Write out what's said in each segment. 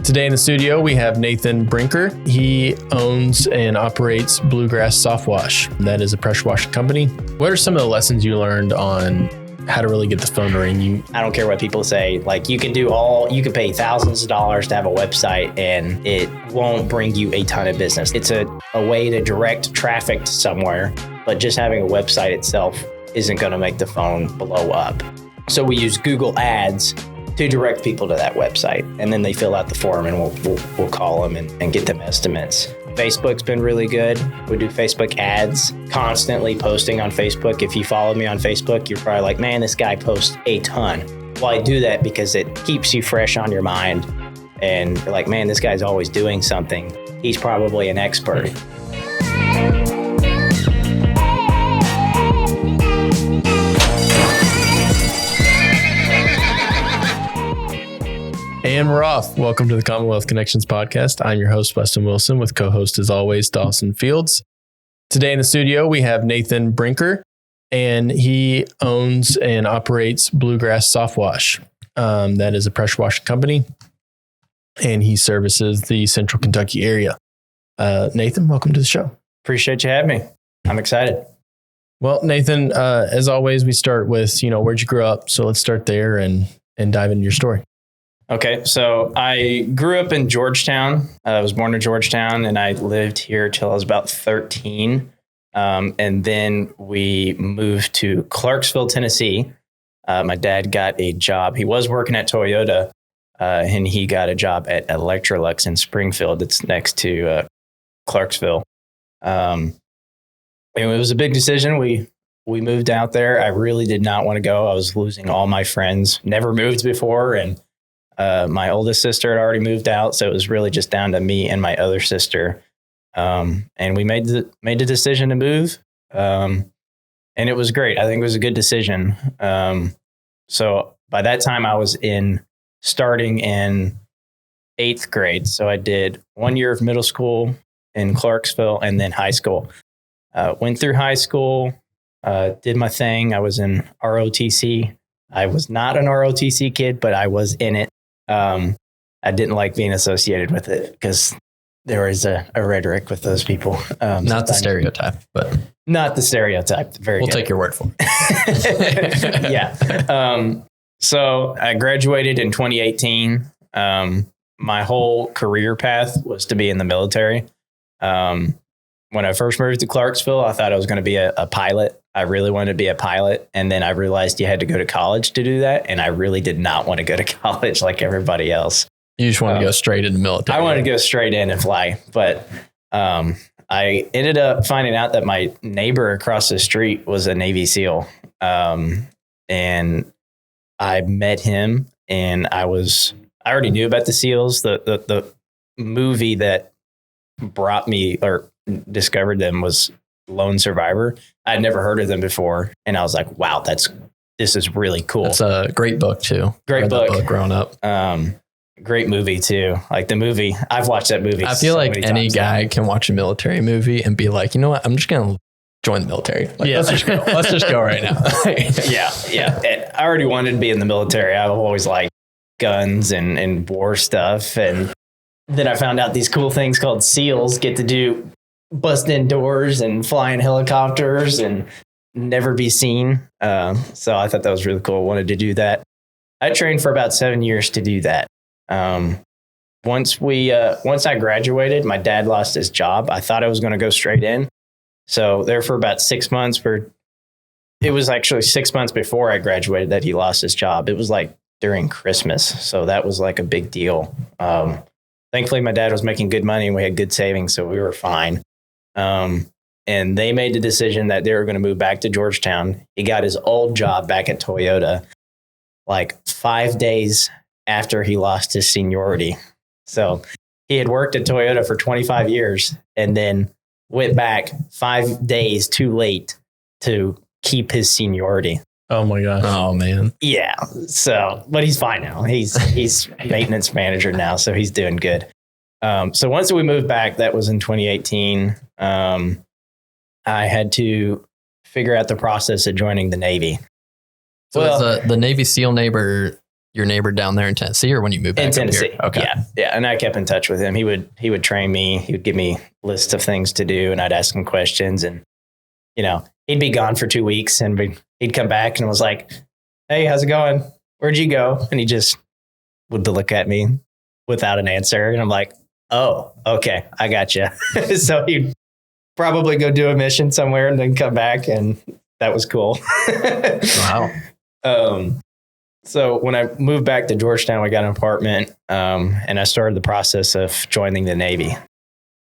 Today in the studio, we have Nathan Brinker. He owns and operates Bluegrass Soft Wash. That is a pressure washing company. What are some of the lessons you learned on how to really get the phone to ring? I don't care what people say. Like you can pay thousands of dollars to have a website and it won't bring you a ton of business. It's a way to direct traffic to somewhere, but just having a website itself isn't going to make the phone blow up. So we use Google Ads to direct people to that website. And then they fill out the form and we'll call them and get them estimates. Facebook's been really good. We do Facebook ads, constantly posting on Facebook. If you follow me on Facebook, you're probably like, man, this guy posts a ton. Well, I do that because it keeps you fresh on your mind. And you're like, man, this guy's always doing something. He's probably an expert. And we're off. Welcome to the Commonwealth Connections podcast. I'm your host, Weston Wilson, with co-host as always, Dawson Fields. Today in the studio, we have Nathan Brinker, and he owns and operates Bluegrass Soft Wash. That is a pressure washing company, and he services the Central Kentucky area. Nathan, welcome to the show. Appreciate you having me. I'm excited. Well, Nathan, as always, we start with, where'd you grow up? So let's start there and dive into your story. Okay, so I grew up in Georgetown. I was born in Georgetown, and I lived here till I was about 13. And then we moved to Clarksville, Tennessee. My dad got a job. He was working at Toyota, and he got a job at Electrolux in Springfield. It's next to Clarksville. And it was a big decision. We moved out there. I really did not want to go. I was losing all my friends. Never moved before, and my oldest sister had already moved out, so it was really just down to me and my other sister. And we made the decision to move. And it was great. I think it was a good decision. So by that time I was starting in 8th grade. So I did 1 year of middle school in Clarksville and then high school. Went through high school, did my thing. I was in ROTC. I was not an ROTC kid, but I was in it. I didn't like being associated with it because there is a rhetoric with those people. Not the stereotype, but not the stereotype. We'll take your word for it. Yeah. So I graduated in 2018. My whole career path was to be in the military. When I first moved to Clarksville, I thought I was going to be a pilot. I really wanted to be a pilot. And then I realized you had to go to college to do that. And I really did not want to go to college like everybody else. You just want to go straight in the military. I wanted to go straight in and fly. But I ended up finding out that my neighbor across the street was a Navy SEAL. And I met him, and I already knew about the SEALs. The movie that brought me or discovered them was Lone Survivor. I'd never heard of them before, and I was like, wow, this is really cool. It's a great book too. Great book growing up. Great movie too. Like the movie, I've watched that movie. I feel like any guy can watch a military movie and be like, you know what, I'm just gonna join the military. Like, let's just go right now. Yeah. And I already wanted to be in the military. I've always liked guns and war stuff, and then I found out these cool things called SEALs get to do bust in doors and fly in helicopters and never be seen. So I thought that was really cool. Wanted to do that. I trained for about 7 years to do that. Once I graduated, my dad lost his job. I thought I was going to go straight in. So there for about 6 months. It was actually 6 months before I graduated that he lost his job. It was like during Christmas. So that was like a big deal. Thankfully, my dad was making good money and we had good savings, so we were fine. And they made the decision that they were going to move back to Georgetown. He got his old job back at Toyota like 5 days after he lost his seniority. So he had worked at Toyota for 25 years and then went back 5 days too late to keep his seniority. Oh my gosh. Oh man. Yeah. So, but he's fine now. He's maintenance manager now, so he's doing good. So once we moved back, that was in 2018. I had to figure out the process of joining the Navy. So is the Navy SEAL neighbor your neighbor down there in Tennessee, or when you moved back in Tennessee? Up here? Okay. Yeah. And I kept in touch with him. He would train me. He would give me lists of things to do, and I'd ask him questions. And he'd be gone for 2 weeks, and he'd come back and was like, "Hey, how's it going? Where'd you go?" And he just would look at me without an answer, and I'm like, "Oh, okay, I gotcha." So he'd probably go do a mission somewhere and then come back, and that was cool. Wow. So when I moved back to Georgetown, we got an apartment, and I started the process of joining the Navy.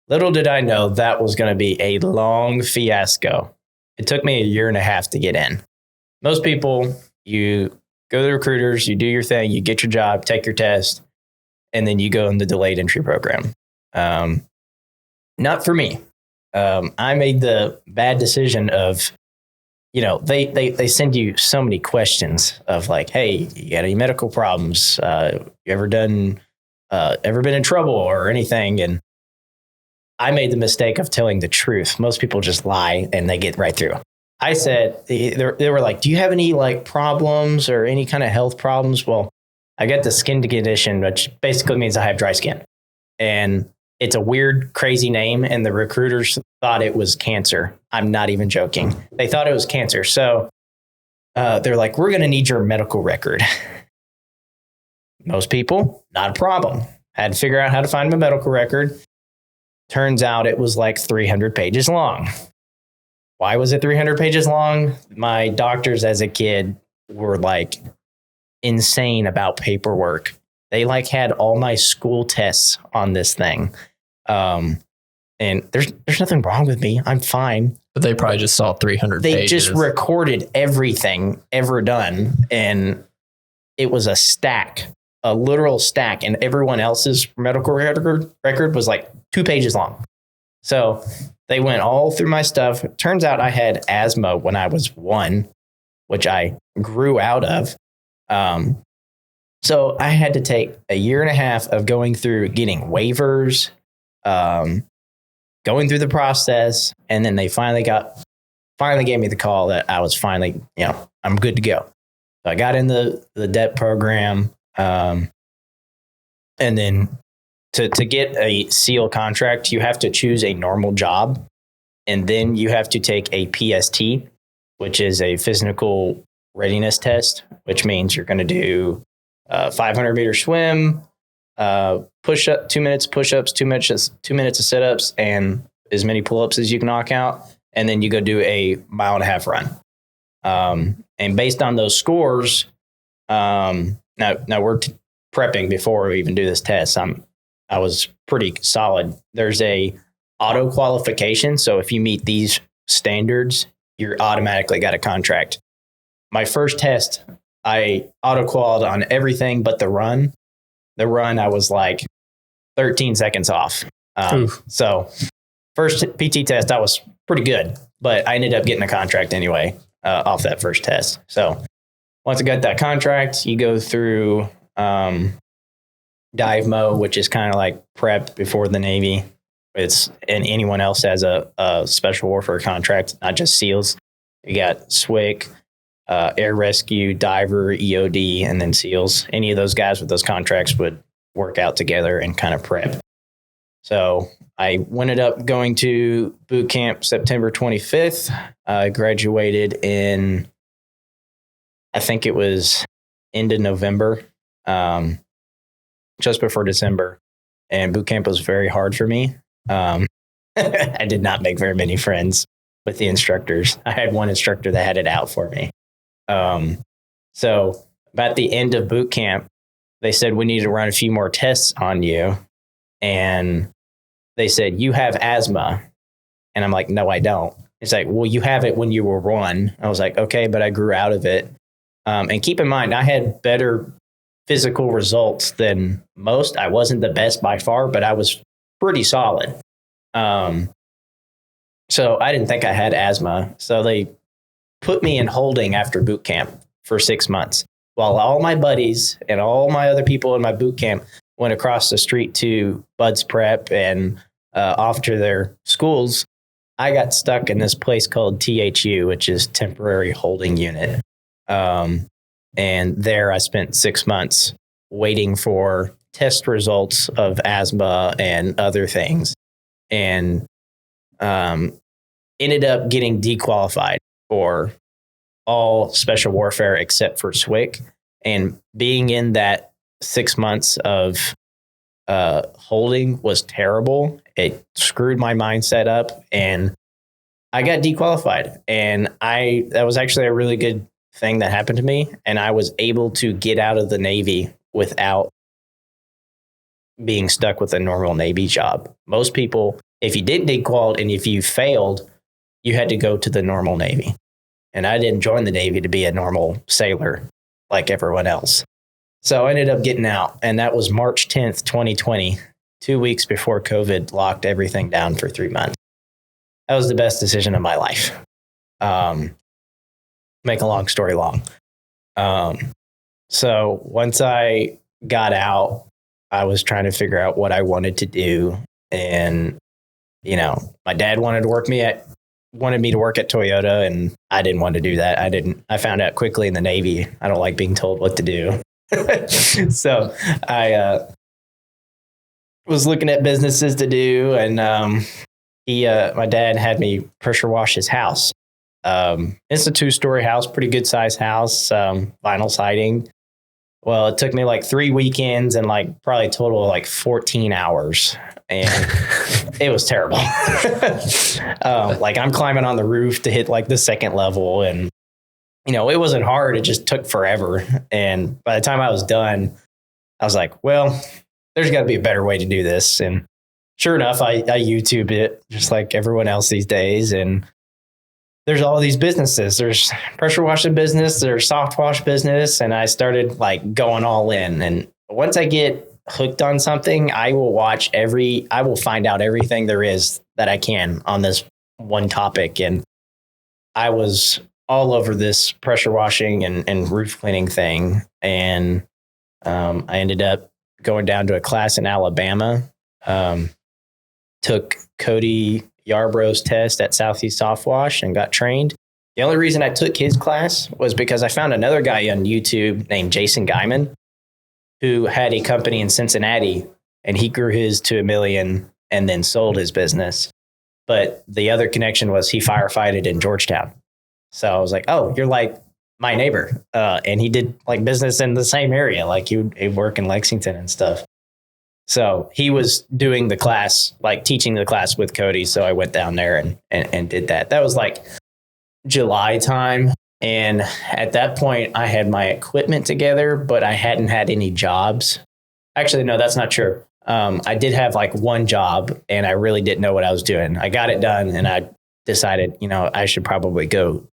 Little did I know that was going to be a long fiasco. It took me 1.5 years to get in. Most people, you go to the recruiters, you do your thing, you get your job, take your test, and then you go in the delayed entry program. Not for me. I made the bad decision of, they send you so many questions of like, "Hey, you got any medical problems? You ever been in trouble or anything?" And I made the mistake of telling the truth. Most people just lie and they get right through. I said, they were like, "Do you have any like problems or any kind of health problems?" Well, I got the skin condition, which basically means I have dry skin. And it's a weird, crazy name. And the recruiters thought it was cancer. I'm not even joking. They thought it was cancer. So they're like, "We're going to need your medical record." Most people, not a problem. I had to figure out how to find my medical record. Turns out it was like 300 pages long. Why was it 300 pages long? My doctors as a kid were like insane about paperwork. They like had all my school tests on this thing. And there's nothing wrong with me. I'm fine. But they probably just saw 300 pages. They just recorded everything ever done. And it was a stack, a literal stack. And everyone else's medical record was like 2 pages long. So they went all through my stuff. Turns out I had asthma when I was 1, which I grew out of. So I had to take 1.5 years of going through getting waivers, going through the process. And then they finally gave me the call that I was finally, I'm good to go. So I got in the DEP program. And then to get a SEAL contract, you have to choose a normal job. And then you have to take a PST, which is a physical readiness test, which means you're going to do 500-meter swim, push up, 2 minutes push-ups, 2 minutes of sit-ups, and as many pull-ups as you can knock out. And then you go do a 1.5 mile run. And based on those scores, now we're prepping before we even do this test. I was pretty solid. There's a auto qualification. So if you meet these standards, you're automatically got a contract. My first test, I auto-qualified on everything but the run. The run, I was like 13 seconds off. So first PT test, I was pretty good, but I ended up getting a contract anyway off that first test. So once I got that contract, you go through dive mode, which is kind of like prep before the Navy. And anyone else has a special warfare contract, not just SEALs. You got SWIC, air rescue, diver, EOD, and then SEALs. Any of those guys with those contracts would work out together and kind of prep. So I ended up going to boot camp September 25th. I graduated in, I think it was end of November, just before December. And boot camp was very hard for me. I did not make very many friends with the instructors. I had one instructor that had it out for me. So about the end of boot camp, they said, "We need to run a few more tests on you." And they said, "You have asthma." And I'm like, "No, I don't." It's like, "Well, you have it when you were 1." I was like, "Okay, but I grew out of it." And keep in mind, I had better physical results than most. I wasn't the best by far, but I was pretty solid. So I didn't think I had asthma. So they put me in holding after boot camp for 6 months, while all my buddies and all my other people in my boot camp went across the street to Bud's Prep and off to their schools. I got stuck in this place called THU, which is Temporary Holding Unit. And there I spent 6 months waiting for test results of asthma and other things, and ended up getting dequalified for all special warfare except for SWIC. And being in that 6 months of holding was terrible. It screwed my mindset up, and I got dequalified. And that was actually a really good thing that happened to me. And I was able to get out of the Navy without being stuck with a normal Navy job. Most people, if you didn't dequal and if you failed, you had to go to the normal Navy. And I didn't join the Navy to be a normal sailor like everyone else. So I ended up getting out, and that was March 10th, 2020, 2 weeks before COVID locked everything down for 3 months. That was the best decision of my life. Make a long story long. So once I got out, I was trying to figure out what I wanted to do. And, my dad wanted me to work at Toyota, and I didn't want to do that. I found out quickly in the Navy, I don't like being told what to do. So I was looking at businesses to do, and my dad had me pressure wash his house. It's a 2-story house, pretty good size house, vinyl siding. Well, it took me like 3 weekends and like probably a total of like 14 hours. And it was terrible. Like I'm climbing on the roof to hit like the second level, and it wasn't hard. It just took forever. And by the time I was done, I was like, well, there's got to be a better way to do this. And sure enough, I YouTubed it just like everyone else these days. And there's all these businesses. There's pressure washing business, there's soft wash business. And I started like going all in. And once I get hooked on something, I will find out everything there is that I can on this one topic. And I was all over this pressure washing and roof cleaning thing. And I ended up going down to a class in Alabama, took Cody Yarbrough's test at Southeast Soft Wash and got trained. The only reason I took his class was because I found another guy on YouTube named Jason Guyman, who had a company in Cincinnati, and he grew his to $1 million and then sold his business. But the other connection was he firefighted in Georgetown. So I was like, oh, you're like my neighbor. And he did like business in the same area. Like he'd work in Lexington and stuff. So he was doing the class, like teaching the class with Cody. So I went down there and did that. That was like July time. And at that point, I had my equipment together, but I hadn't had any jobs. Actually, no, that's not true. I did have like one job, and I really didn't know what I was doing. I got it done, and I decided, I should probably go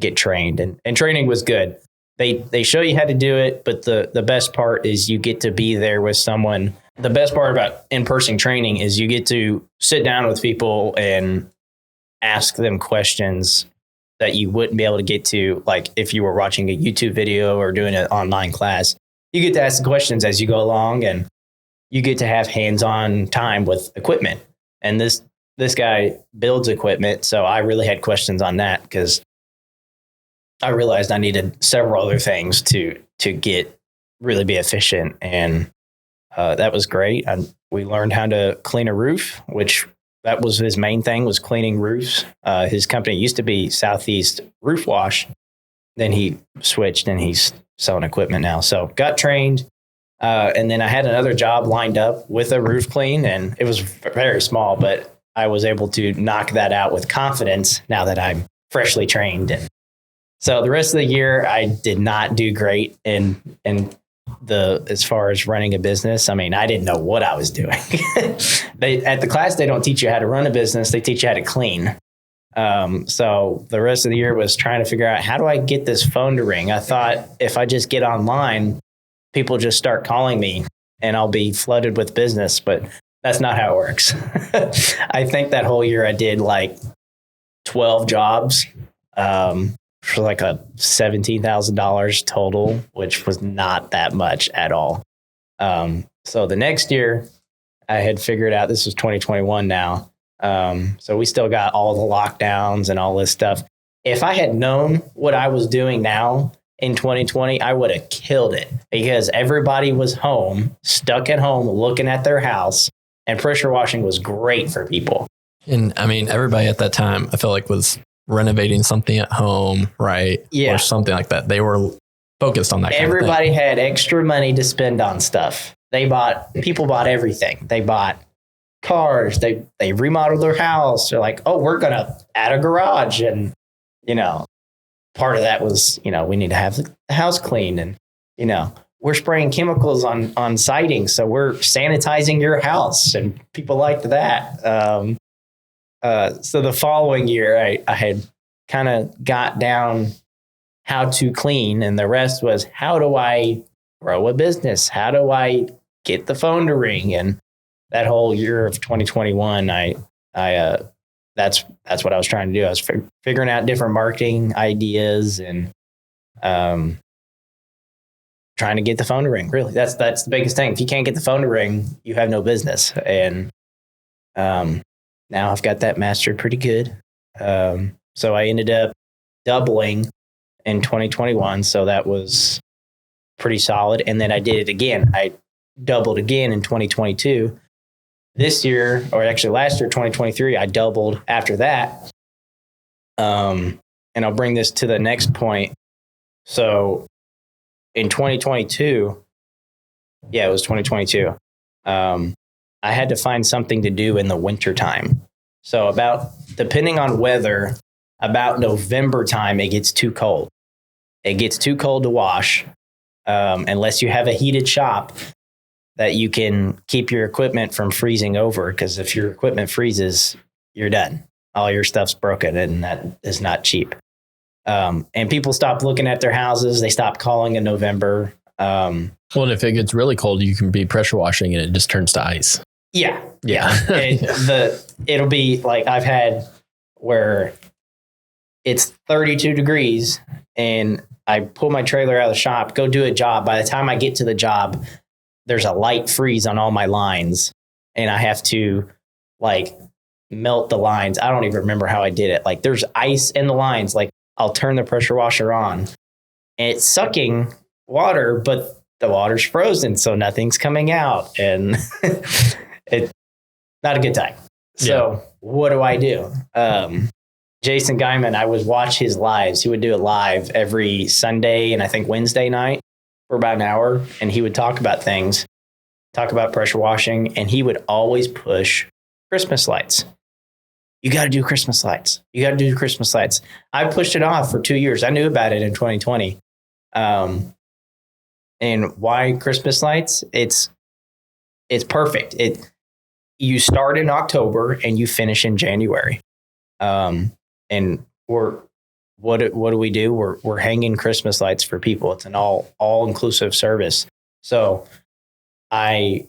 get trained. And training was good. They show you how to do it, but the best part is you get to be there with someone. The best part about in-person training is you get to sit down with people and ask them questions that you wouldn't be able to get to, like if you were watching a YouTube video or doing an online class. You get to ask the questions as you go along, and you get to have hands-on time with equipment. And this guy builds equipment, so I really had questions on that because I realized I needed several other things to get really be efficient. And that was great. And we learned how to clean a roof, which that was his main thing, was cleaning roofs. His company used to be Southeast Roof Wash. Then he switched and he's selling equipment now. So got trained. And then I had another job lined up with a roof clean, and it was very small, but I was able to knock that out with confidence now that I'm freshly trained. And so the rest of the year, I did not do great in as far as running a business. I mean, I didn't know what I was doing. At the class, they don't teach you how to run a business. They teach you how to clean. So the rest of the year was trying to figure out, how do I get this phone to ring? I thought if I just get online, people just start calling me and I'll be flooded with business, but that's not how it works. I think that whole year I did like 12 jobs, for like a $17,000 total, which was not that much at all. So the next year I had figured out, this was 2021 now. So we still got all the lockdowns and all this stuff. If I had known what I was doing now in 2020, I would have killed it because everybody was home, stuck at home, looking at their house, and pressure washing was great for people. And I mean, everybody at that time, I feel like was renovating something at home, right? Yeah. Or something like that. They were focused on that. Everybody had extra money to spend on stuff. People bought everything. They bought cars. They remodeled their house. They're like, oh, we're going to add a garage. And, part of that was, we need to have the house cleaned. And, we're spraying chemicals on siding. So we're sanitizing your house. And people liked that. So the following year, I had kind of got down how to clean. And the rest was, how do I grow a business? How do I get the phone to ring? And that whole year of 2021, that's what I was trying to do. I was figuring out different marketing ideas and trying to get the phone to ring. Really, that's the biggest thing. If you can't get the phone to ring, you have no business. And now I've got that mastered pretty good. So I ended up doubling in 2021. So that was pretty solid. And then I did it again. I doubled again in 2022. This year, or actually last year, 2023, I doubled after that. And I'll bring this to the next point. So in 2022, it was 2022. I had to find something to do in the winter time. So depending on weather, about November time, it gets too cold. It gets too cold to wash unless you have a heated shop that you can keep your equipment from freezing over. Because if your equipment freezes, you're done. All your stuff's broken, and that is not cheap. And people stop looking at their houses. They stop calling in November. Well, and if it gets really cold, you can be pressure washing and it just turns to ice. Yeah. Yeah. It'll be like I've had where it's 32 degrees and I pull my trailer out of the shop, go do a job. By the time I get to the job, there's a light freeze on all my lines and I have to melt the lines. I don't even remember how I did it. Like there's ice in the lines. Like I'll turn the pressure washer on and it's sucking water, but the water's frozen. So nothing's coming out and it's not a good time. So what do I do? Jason Guyman, I would watch his lives. He would do a live every Sunday and I think Wednesday night for about an hour. And he would talk about pressure washing. And he would always push Christmas lights. You got to do Christmas lights. You got to do Christmas lights. I pushed it off for 2 years. I knew about it in 2020. And why Christmas lights? It's perfect. You start in October and you finish in January. And what do we do? We're hanging Christmas lights for people. It's an all inclusive service. So I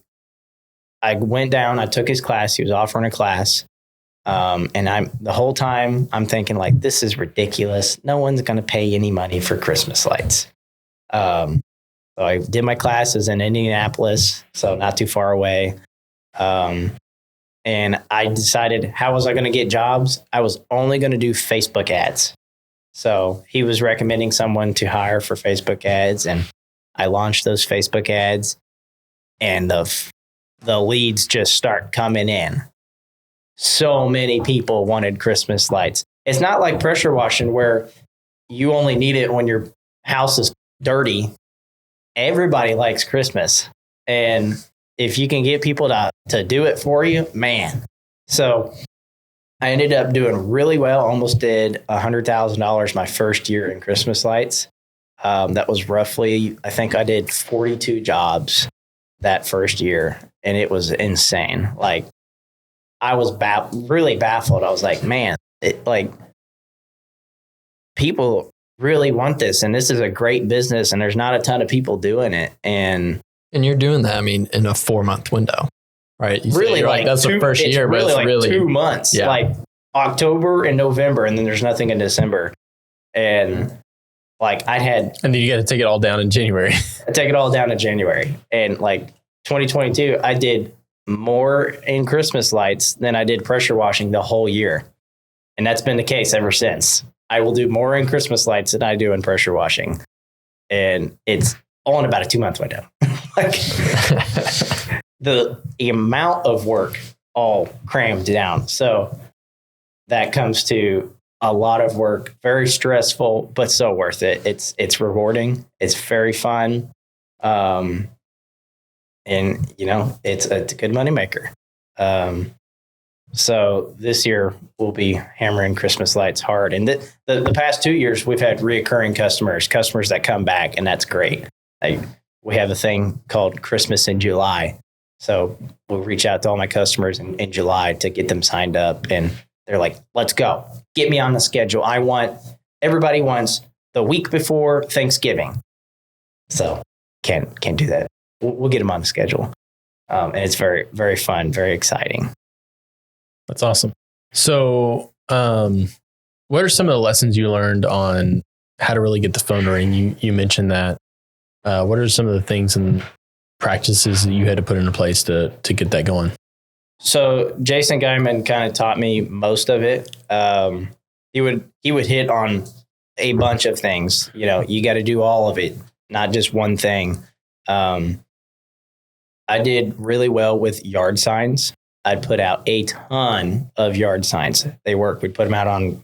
went down, I took his class. He was offering a class. And the whole time I'm thinking this is ridiculous. No one's going to pay any money for Christmas lights. So I did my classes in Indianapolis, so not too far away. And I decided, how was I going to get jobs? I was only going to do Facebook ads. So he was recommending someone to hire for Facebook ads. And I launched those Facebook ads and the leads just start coming in. So many people wanted Christmas lights. It's not like pressure washing where you only need it when your house is dirty. Everybody likes Christmas. And if you can get people to do it for you, man. So I ended up doing really well. Almost did $100,000 my first year in Christmas lights. That was roughly, I think I did 42 jobs that first year. And it was insane. I was really baffled. I was like, man, people really want this. And this is a great business. And there's not a ton of people doing it. And you're doing that, in a 4-month window, right? Really, that's the first year, but it's really 2 months, October and November, and then there's nothing in December. And and then you got to take it all down in January. I take it all down in January. And 2022, I did more in Christmas lights than I did pressure washing the whole year. And that's been the case ever since. I will do more in Christmas lights than I do in pressure washing. and it's all in about a 2-month window. Like the amount of work all crammed down. So that comes to a lot of work, very stressful, but so worth it. It's rewarding. It's very fun. And it's a good moneymaker. So this year we'll be hammering Christmas lights hard. And the past 2 years we've had reoccurring customers that come back, and that's great. Like, we have a thing called Christmas in July. So we'll reach out to all my customers in July to get them signed up, and they're like, let's go. Get me on the schedule. Everybody wants the week before Thanksgiving. So can't do that. We'll get them on the schedule. And it's very, very fun, very exciting. That's awesome. So what are some of the lessons you learned on how to really get the phone to ring? You mentioned that. What are some of the things and practices that you had to put into place to get that going? So Jason Guyman kind of taught me most of it. He would hit on a bunch of things. You got to do all of it, not just one thing. I did really well with yard signs. I'd put out a ton of yard signs. They work. We'd put them out on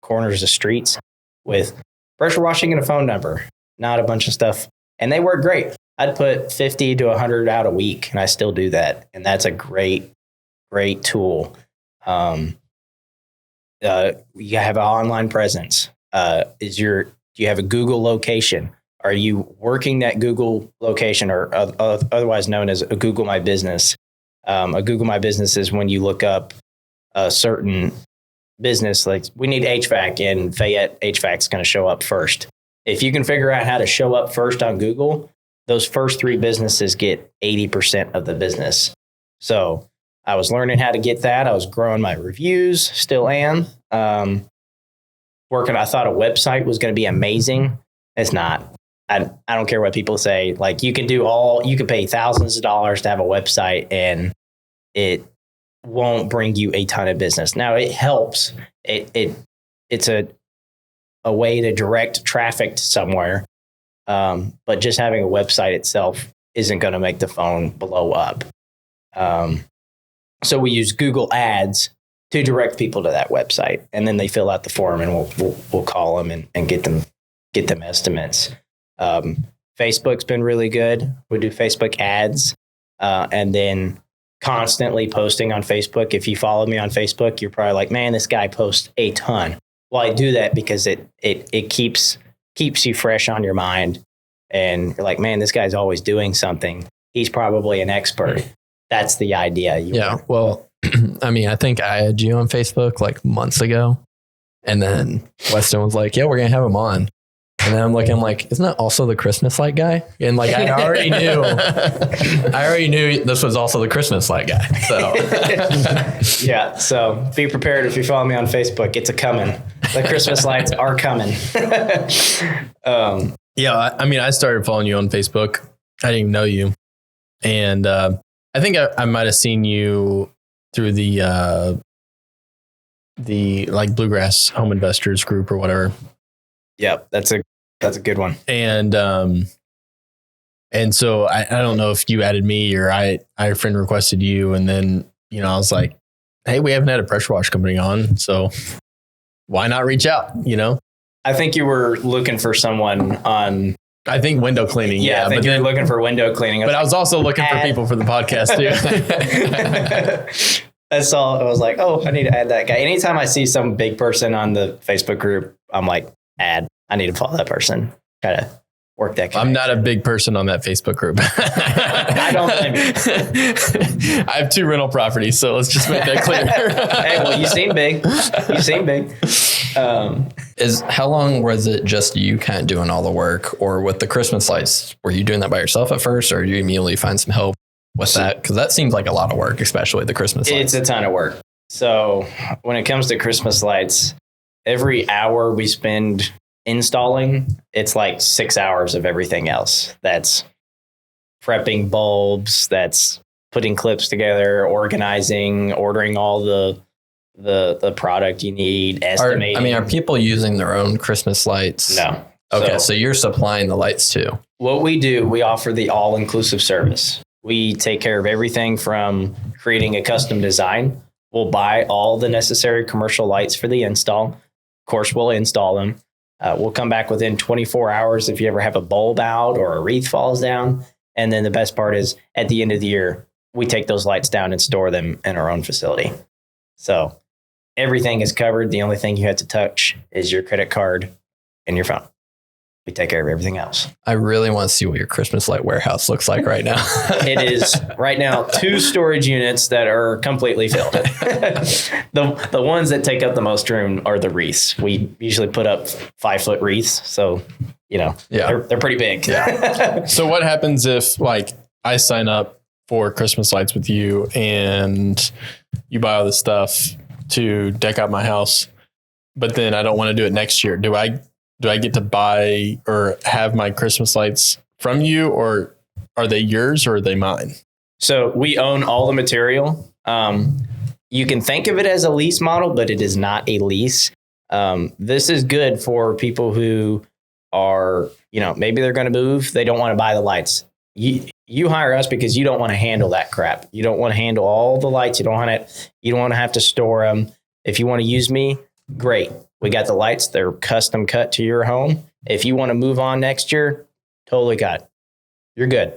corners of streets with pressure washing and a phone number, not a bunch of stuff. And they work great. I'd put 50 to 100 out a week, and I still do that. And that's a great tool. You have an online presence. Do you have a Google location? Are you working that Google location, or otherwise known as a Google My Business? A Google My Business is when you look up a certain business, like we need HVAC, and Fayette HVAC is going to show up first. If you can figure out how to show up first on Google, those first 3 businesses get 80% of the business. So I was learning how to get that. I was growing my reviews, still am. Working, I thought a website was going to be amazing. It's not. I don't care what people say. Like, you can pay thousands of dollars to have a website, and it won't bring you a ton of business. Now, it helps. It's a way to direct traffic to somewhere. But just having a website itself isn't going to make the phone blow up. So we use Google Ads to direct people to that website, and then they fill out the form, and we'll call them and get them estimates. Facebook's been really good. We do Facebook ads, and then constantly posting on Facebook. If you follow me on Facebook, you're probably like, man, this guy posts a ton. Well, I do that because it keeps you fresh on your mind, and you're like, man, this guy's always doing something. He's probably an expert. That's the idea. Well, I mean, I think I had you on Facebook like months ago, and then Weston was like, yeah, we're going to have him on. And then I'm like, isn't that also the Christmas light guy? And like, I already knew this was also the Christmas light guy. So yeah. So be prepared. If you follow me on Facebook, it's a coming. The Christmas lights are coming. Yeah. I mean, I started following you on Facebook. I didn't even know you. And, I think I might've seen you through the like Bluegrass Home Investors group or whatever. Yep. That's a good one. And so I don't know if you added me or I a friend requested you, and then, I was like, hey, we haven't had a pressure wash company on, so why not reach out? I think you were looking for someone on, I think window cleaning. Yeah, I think you were looking for window cleaning. But I was also looking for people for the podcast too. That's all. I was like, oh, I need to add that guy. Anytime I see some big person on the Facebook group, I'm like, add. I need to follow that person. Try to work that connection. I'm not a big person on that Facebook group. I don't blame you. I have 2 rental properties, so let's just make that clear. Hey, well, you seem big. How long was it just you kind of doing all the work, or with the Christmas lights, were you doing that by yourself at first, or did you immediately find some help with that? Because that seems like a lot of work, especially the Christmas lights. It's a ton of work. So when it comes to Christmas lights, every hour we spend installing, it's like 6 hours of everything else. That's prepping bulbs, that's putting clips together, organizing, ordering all the product you need, estimating. Are people using their own Christmas lights? No. Okay, so you're supplying the lights too. What we do, we offer the all-inclusive service. We take care of everything from creating a custom design. We'll buy all the necessary commercial lights for the install. Of course, we'll install them. We'll come back within 24 hours if you ever have a bulb out or a wreath falls down. And then the best part is at the end of the year, we take those lights down and store them in our own facility. So everything is covered. The only thing you have to touch is your credit card and your phone. We take care of everything else. I really want to see what your Christmas light warehouse looks like right now. It is right now 2 storage units that are completely filled. The ones that take up the most room are the wreaths. We usually put up 5-foot wreaths. So, they're pretty big. Yeah. So what happens if like I sign up for Christmas lights with you and you buy all this stuff to deck out my house, but then I don't want to do it next year? Do I get to buy or have my Christmas lights from you, or are they yours or are they mine? So we own all the material. You can think of it as a lease model, but it is not a lease. This is good for people who are, maybe they're going to move. They don't want to buy the lights. You hire us because you don't want to handle that crap. You don't want to handle all the lights. You don't want to have to store them. If you want to use me, great. We got the lights. They're custom cut to your home. If you want to move on next year, totally got it. You're good.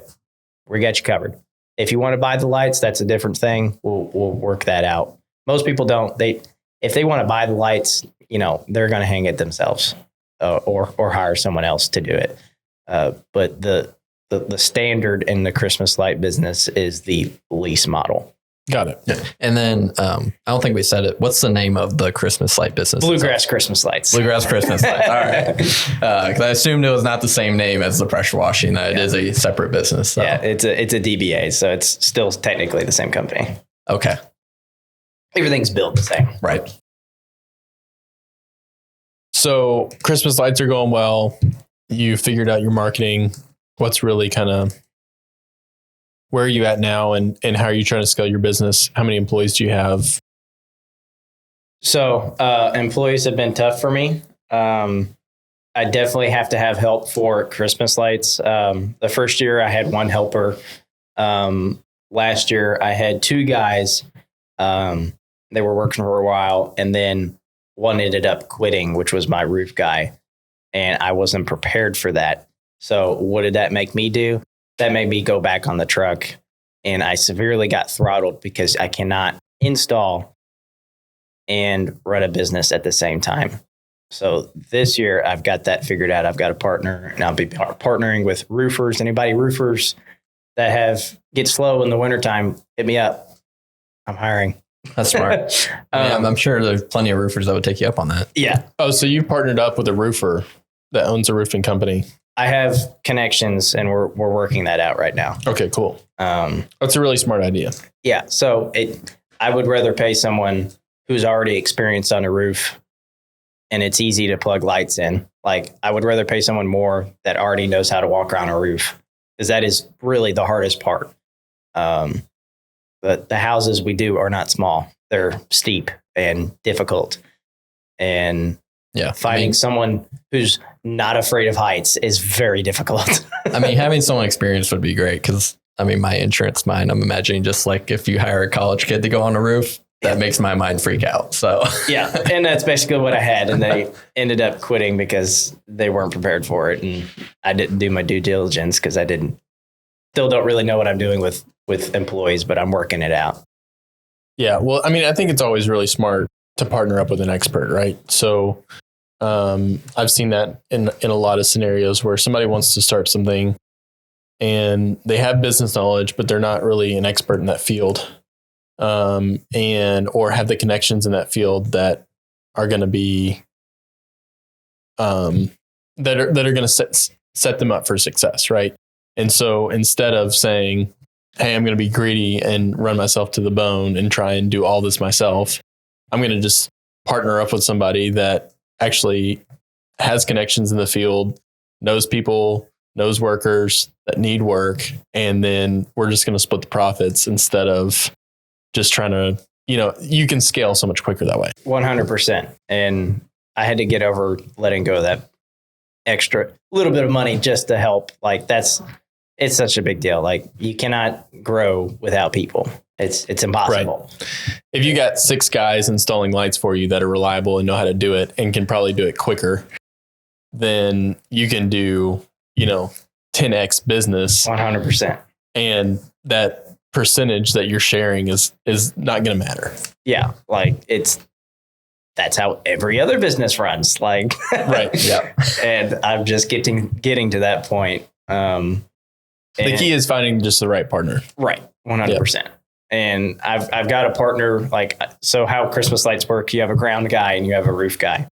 We got you covered. If you want to buy the lights, that's a different thing. We'll work that out. Most people don't. If they want to buy the lights, they're going to hang it themselves or hire someone else to do it. But the standard in the Christmas light business is the lease model. Got it. Yeah. And then I don't think we said it. What's the name of the Christmas light business? Bluegrass Christmas lights. Bluegrass Christmas lights. All right. Because I assumed it was not the same name as the pressure washing. It is a separate business. So. Yeah, it's a DBA, so it's still technically the same company. Okay. Everything's built the same. Right. So Christmas lights are going well. You figured out your marketing. What's really kind of, where are you at now, and how are you trying to scale your business? How many employees do you have? So employees have been tough for me. I definitely have to have help for Christmas lights. The first year I had 1 helper. Last year I had 2 guys. They were working for a while, and then one ended up quitting, which was my roof guy. And I wasn't prepared for that. So what did that make me do? That made me go back on the truck, and I severely got throttled because I cannot install and run a business at the same time. So this year I've got that figured out. I've got a partner, and I'll be partnering with roofers. Roofers that get slow in the wintertime, hit me up. I'm hiring. That's smart. I'm sure there's plenty of roofers that would take you up on that. Yeah. Oh, so you partnered up with a roofer that owns a roofing company? I have connections, and we're working that out right now. Okay, cool. That's a really smart idea. Yeah. So I would rather pay someone who's already experienced on a roof, and it's easy to plug lights in. Like, I would rather pay someone more that already knows how to walk around a roof, because that is really the hardest part. But the houses we do are not small. They're steep and difficult. And finding someone who's not afraid of heights is very difficult. Having someone experienced would be great, because my insurance mind, I'm imagining just like if you hire a college kid to go on a roof, that makes my mind freak out. So yeah, and that's basically what I had. And they ended up quitting because they weren't prepared for it. And I didn't do my due diligence because I still don't really know what I'm doing with employees, but I'm working it out. Yeah. Well, I think it's always really smart to partner up with an expert, right? So I've seen that in a lot of scenarios where somebody wants to start something and they have business knowledge, but they're not really an expert in that field, or have the connections in that field that are going to be that are going to set them up for success, right? And so instead of saying, hey, I'm going to be greedy and run myself to the bone and try and do all this myself, I'm going to just partner up with somebody that actually has connections in the field, knows people, knows workers that need work. And then we're just going to split the profits instead of just trying to, you can scale so much quicker that way. 100%. And I had to get over letting go of extra little bit of money just to help. Like it's such a big deal. Like you cannot grow without people. It's impossible. Right. If you got 6 guys installing lights for you that are reliable and know how to do it and can probably do it quicker, then you can do, 10x business. 100%. And that percentage that you're sharing is not going to matter. Yeah. Like that's how every other business runs. Like, right. Yeah. And I'm just getting to that point. The key is finding just the right partner. Right. 100%. Yep. And I've got a partner, so how Christmas lights work, you have a ground guy and you have a roof guy.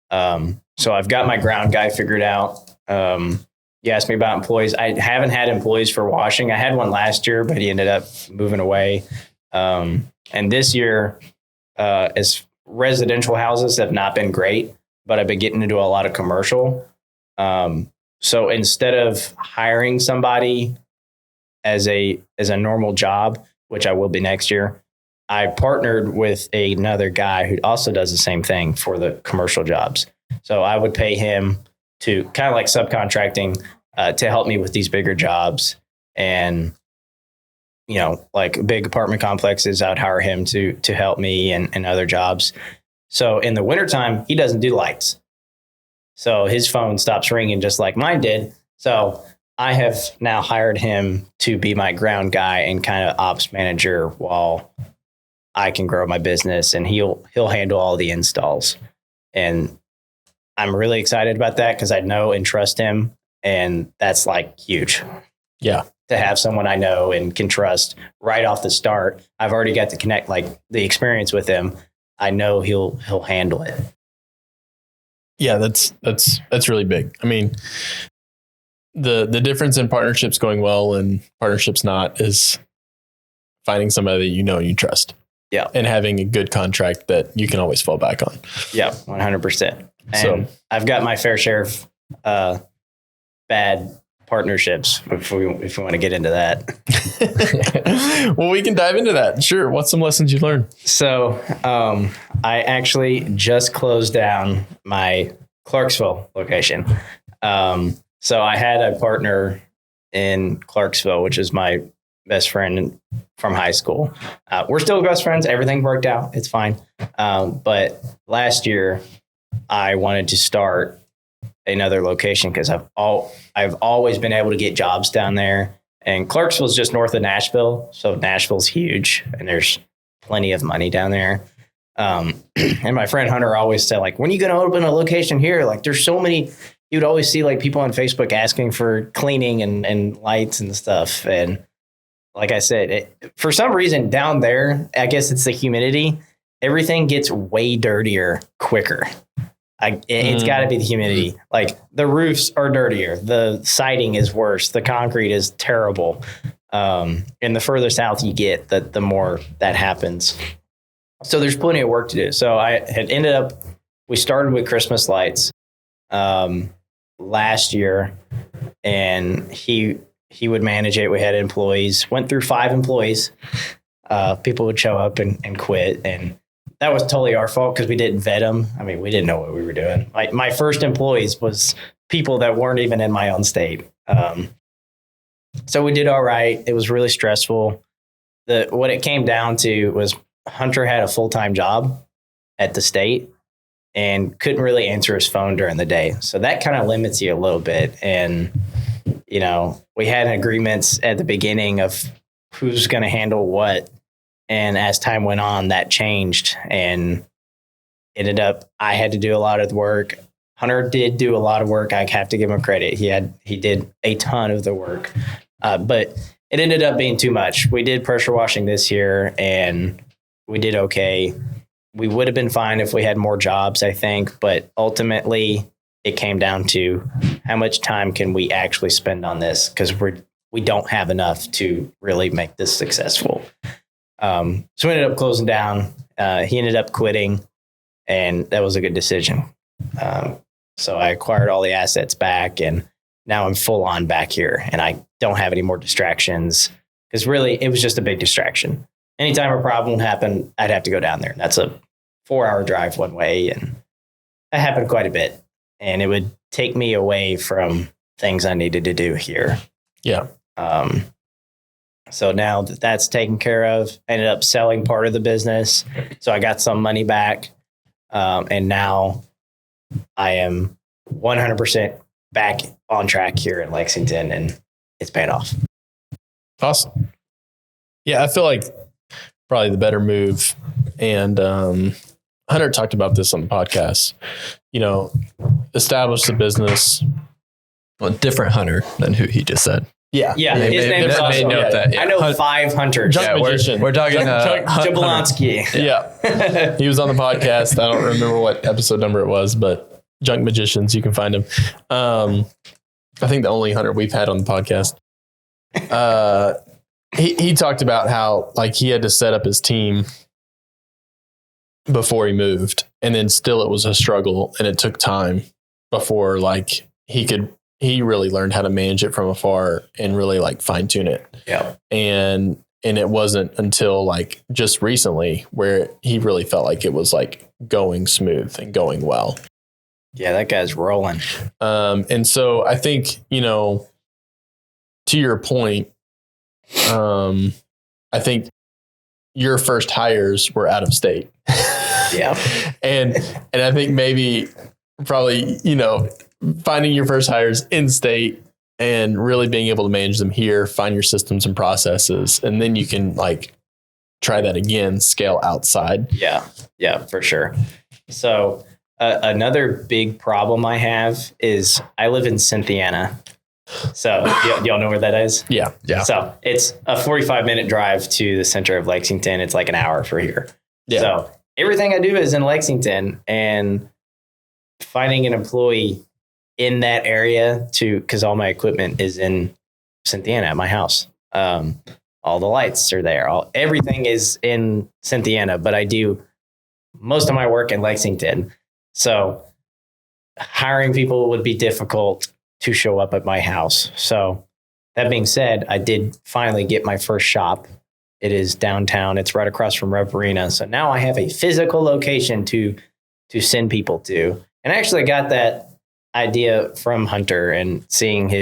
So I've got my ground guy figured out. You asked me about employees. I haven't had employees for washing. I had one last year, but he ended up moving away. And this year, as residential houses have not been great, but I've been getting into a lot of commercial. So instead of hiring somebody as a normal job, which I will be next year, I partnered with another guy who also does the same thing for the commercial jobs. So I would pay him to kind of like subcontracting to help me with these bigger jobs. And, like big apartment complexes, I'd hire him to help me and other jobs. So in the wintertime, he doesn't do lights. So his phone stops ringing just like mine did. So I have now hired him to be my ground guy and kind of ops manager while I can grow my business, and he'll handle all the installs. And I'm really excited about that because I know and trust him. And that's like huge. Yeah. To have someone I know and can trust right off the start. I've already got to connect, like the experience with him. I know he'll handle it. Yeah, that's really big. I mean, the difference in partnerships going well and partnerships not is finding somebody that you know and you trust. Yeah. And having a good contract that you can always fall back on. Yeah, 100%. And I've got my fair share of bad partnerships if we want to get into that. Well, we can dive into that. Sure. What's some lessons you learned? So I actually just closed down my Clarksville location. So I had a partner in Clarksville, which is my best friend from high school. We're still best friends. Everything worked out. It's fine. But last year I wanted to start another location because I've always been able to get jobs down there. And Clarksville is just north of Nashville. So Nashville's huge and there's plenty of money down there. And my friend Hunter always said, like, when are you going to open a location here? Like, there's so many. You'd always see like people on Facebook asking for cleaning and lights and stuff. And like I said, for some reason down there, I guess it's the humidity. Everything gets way dirtier quicker. It's got to be the humidity. Like the roofs are dirtier. The siding is worse. The concrete is terrible. And the further south you get, the more that happens. So there's plenty of work to do. So we started with Christmas lights last year, and he would manage it. We had employees, went through 5 employees. People would show up and quit. And that was totally our fault because we didn't vet them. I mean, we didn't know what we were doing. Like my first employees was people that weren't even in my own state. So we did all right. It was really stressful. What it came down to was Hunter had a full-time job at the state and couldn't really answer his phone during the day. So that kind of limits you a little bit. And, we had agreements at the beginning of who's going to handle what. And as time went on, that changed and ended up, I had to do a lot of the work. Hunter did do a lot of work. I have to give him credit. He did a ton of the work, but it ended up being too much. We did pressure washing this year and we did okay. We would have been fine if we had more jobs, I think, but ultimately it came down to how much time can we actually spend on this? Because we don't have enough to really make this successful. So we ended up closing down. He ended up quitting, and that was a good decision. So I acquired all the assets back, and now I'm full on back here, and I don't have any more distractions because really it was just a big distraction. Anytime a problem happened, I'd have to go down there. That's a 4-hour drive one way, and that happened quite a bit. and it would take me away from things I needed to do here. Yeah. So now that that's taken care of, I ended up selling part of the business. So I got some money back. And now I am 100% back on track here in Lexington, and it's paid off. Awesome. Yeah, I feel like probably the better move. And Hunter talked about this on the podcast. Establish the business. Well, different Hunter than who he just said. Yeah. Yeah. His name is also, that. I know 5 hunters. We're talking Jablonski. Yeah. He was on the podcast. I don't remember what episode number it was, but Junk Magicians, you can find him. I think the only hunter we've had on the podcast. He talked about how like he had to set up his team before he moved, and then still it was a struggle, and it took time before like he really learned how to manage it from afar and really like fine tune it. Yeah. And it wasn't until like just recently where he really felt like it was like going smooth and going well. Yeah, that guy's rolling. And so I think, to your point, I think your first hires were out of state. Yeah. And I think maybe probably, finding your first hires in state and really being able to manage them here, find your systems and processes, and then you can like try that again, scale outside. Yeah. Yeah, for sure. So another big problem I have is I live in Cynthiana. So y'all know where that is? Yeah. Yeah. So it's a 45-minute drive to the center of Lexington. It's like an hour for here. Yeah. So everything I do is in Lexington, and finding an employee in that area because all my equipment is in Cynthiana at my house. All the lights are there. Everything is in Cynthiana, but I do most of my work in Lexington. So hiring people would be difficult to show up at my house. So that being said, I did finally get my first shop. It is downtown. It's right across from Rep Arena. So now I have a physical location to send people to. And I actually got that idea from Hunter, and seeing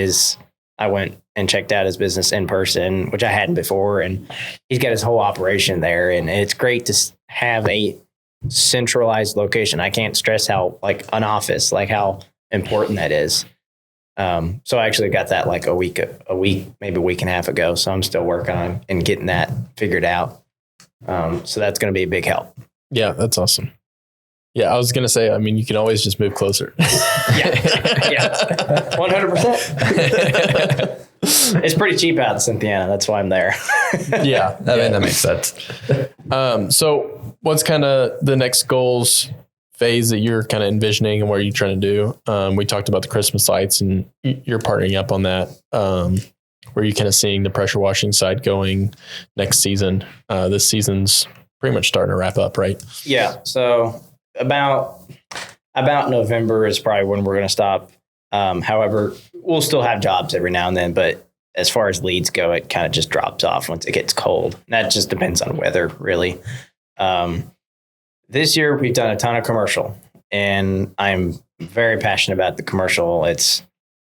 I went and checked out his business in person, which I hadn't before. And he's got his whole operation there. And it's great to have a centralized location. I can't stress how like an office, like how important that is. So I actually got that like a week, maybe a week and a half ago. So I'm still working on and getting that figured out. So that's going to be a big help. Yeah, that's awesome. Yeah, I was going to say, you can always just move closer. Yeah, 100%. It's pretty cheap out in Cynthiana. That's why I'm there. Yeah, that makes sense. So what's kind of the next goals phase that you're kind of envisioning, and what are you trying to do? We talked about the Christmas lights, and you're partnering up on that. Where you kind of seeing the pressure washing side going next season? This season's pretty much starting to wrap up, right? Yeah. So about November is probably when we're going to stop. However, we'll still have jobs every now and then, but as far as leads go, it kind of just drops off once it gets cold. That just depends on weather, really. This year we've done a ton of commercial, and I'm very passionate about the commercial.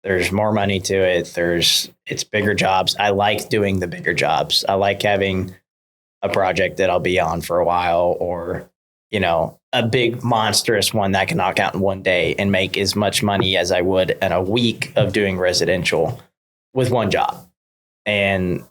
There's more money to it. It's bigger jobs. I like doing the bigger jobs. I like having a project that I'll be on for a while, or, a big monstrous one that I can knock out in one day and make as much money as I would in a week of doing residential with one job. And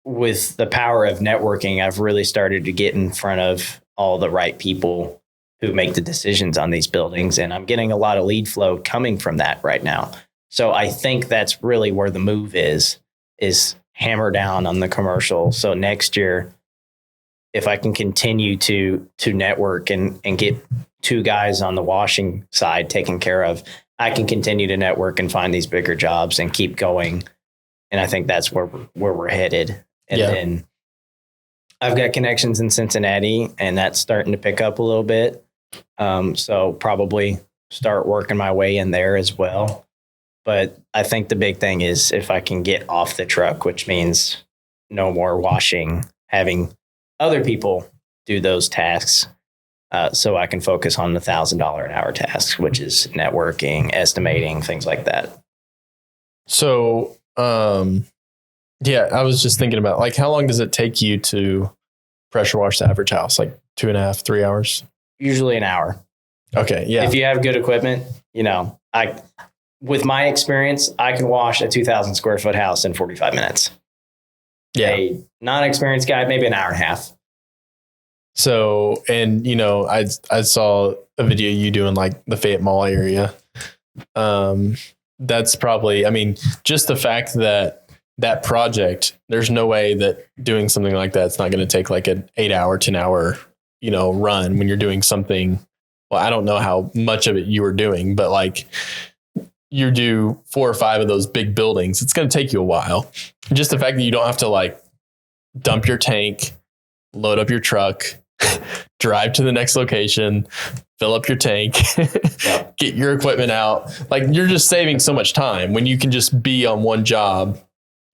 with the power of networking, I've really started to get in front of all the right people who make the decisions on these buildings. And I'm getting a lot of lead flow coming from that right now. So I think that's really where the move is hammer down on the commercial. So next year, if I can continue to network and get 2 guys on the washing side taken care of, I can continue to network and find these bigger jobs and keep going. And I think that's where we're headed. And then I've got connections in Cincinnati, and that's starting to pick up a little bit. So probably start working my way in there as well. But I think the big thing is if I can get off the truck, which means no more washing, having other people do those tasks. so I can focus on the $1,000 an hour tasks, which is networking, estimating, things like that. So, yeah, I was just thinking about like, how long does it take you to pressure wash the average house? Like 2.5, 3 hours? Usually an hour. Okay. Yeah. If you have good equipment, with my experience, I can wash a 2,000 square foot house in 45 minutes. Yeah. A non-experienced guy, maybe an hour and a half. So, and I saw a video you doing like the Fayette Mall area. That's probably, I mean, just the fact that project, there's no way that doing something like that's not going to take like an 8-hour, 10-hour, run when you're doing something. Well, I don't know how much of it you were doing, but like you do 4 or 5 of those big buildings, it's going to take you a while. Just the fact that you don't have to like dump your tank, load up your truck, drive to the next location, fill up your tank, get your equipment out. Like you're just saving so much time when you can just be on one job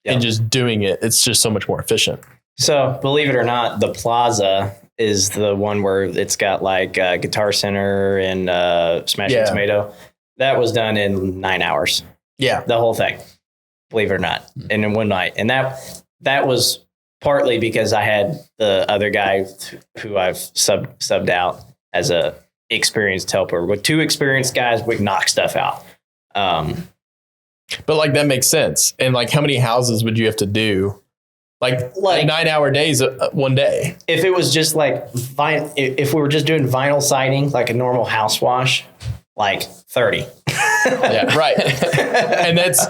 and just doing it. It's just so much more efficient. So believe it or not, the Plaza is the one where it's got like Guitar Center and Smashing Tomato. That was done in 9 hours. Yeah. The whole thing, believe it or not. And in one night. And that was partly because I had the other guy who I've subbed out as a experienced helper. With 2 experienced guys, we knock stuff out. But like that makes sense. And like how many houses would you have to do? Like 9-hour days one day. If it was just like if we were just doing vinyl siding, like a normal house wash, like 30. Yeah, right. And that's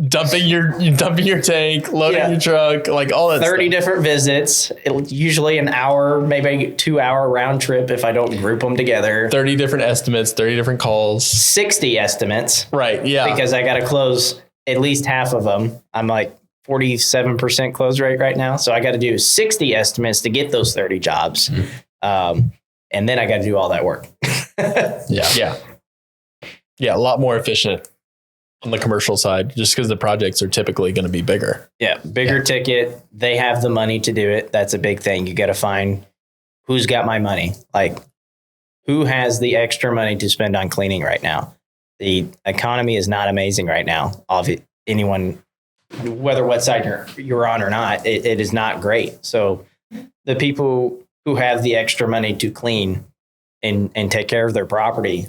dumping your tank, loading your truck, like all that 30 stuff. Different visits, usually an hour, maybe 2-hour round trip if I don't group them together. 30 different estimates, 30 different calls. 60 estimates. Right, yeah. Because I got to close at least half of them. I'm like 47% close rate right now. So I got to do 60 estimates to get those 30 jobs. And then I got to do all that work. Yeah, a lot more efficient on the commercial side, just because the projects are typically going to be bigger. Yeah, bigger ticket. They have the money to do it. That's a big thing. You got to find who's got my money. Like, who has the extra money to spend on cleaning right now? The economy is not amazing right now. Anyone, whether what side you're on or not, it is not great. So the people who have the extra money to clean and take care of their property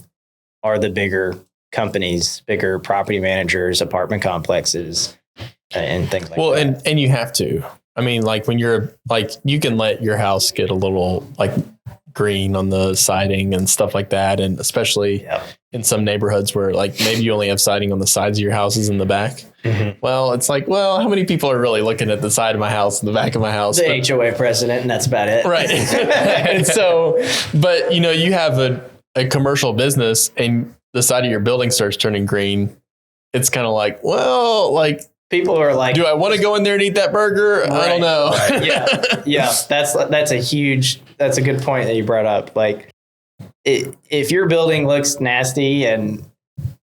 are the bigger companies, bigger property managers, apartment complexes, and things like that. Well, and you have to. I mean, like when you're like, you can let your house get a little like green on the siding and stuff like that. And especially in some neighborhoods where like maybe you only have siding on the sides of your houses in the back. Mm-hmm. Well, it's like, how many people are really looking at the side of my house and the back of my house? The HOA president, and that's about it. Right. And so, but you have a commercial business and the side of your building starts turning green. It's kind of like, people are like, do I want to go in there and eat that burger? Right. I don't know. Right. Yeah. That's a good point that you brought up. Like if your building looks nasty and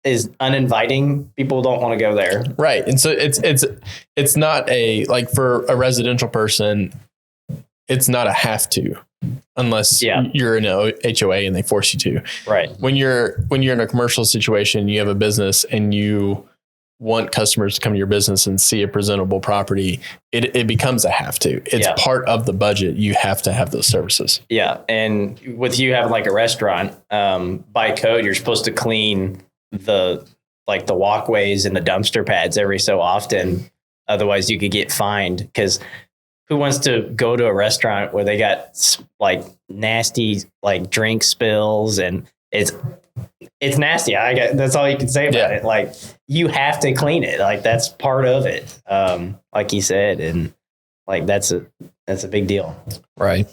is uninviting, people don't want to go there. Right. And so it's not like for a residential person, it's not a have to. Unless you're in a HOA and they force you to. Right. When you're in a commercial situation, you have a business and you want customers to come to your business and see a presentable property, it becomes a have to. It's part of the budget. You have to have those services. Yeah. And with you having like a restaurant, by code, you're supposed to clean the walkways and the dumpster pads every so often. Otherwise you could get fined, because who wants to go to a restaurant where they got like nasty like drink spills and it's nasty. That's all you can say about it. Like you have to clean it. Like that's part of it. Like you said, and like that's a big deal. Right.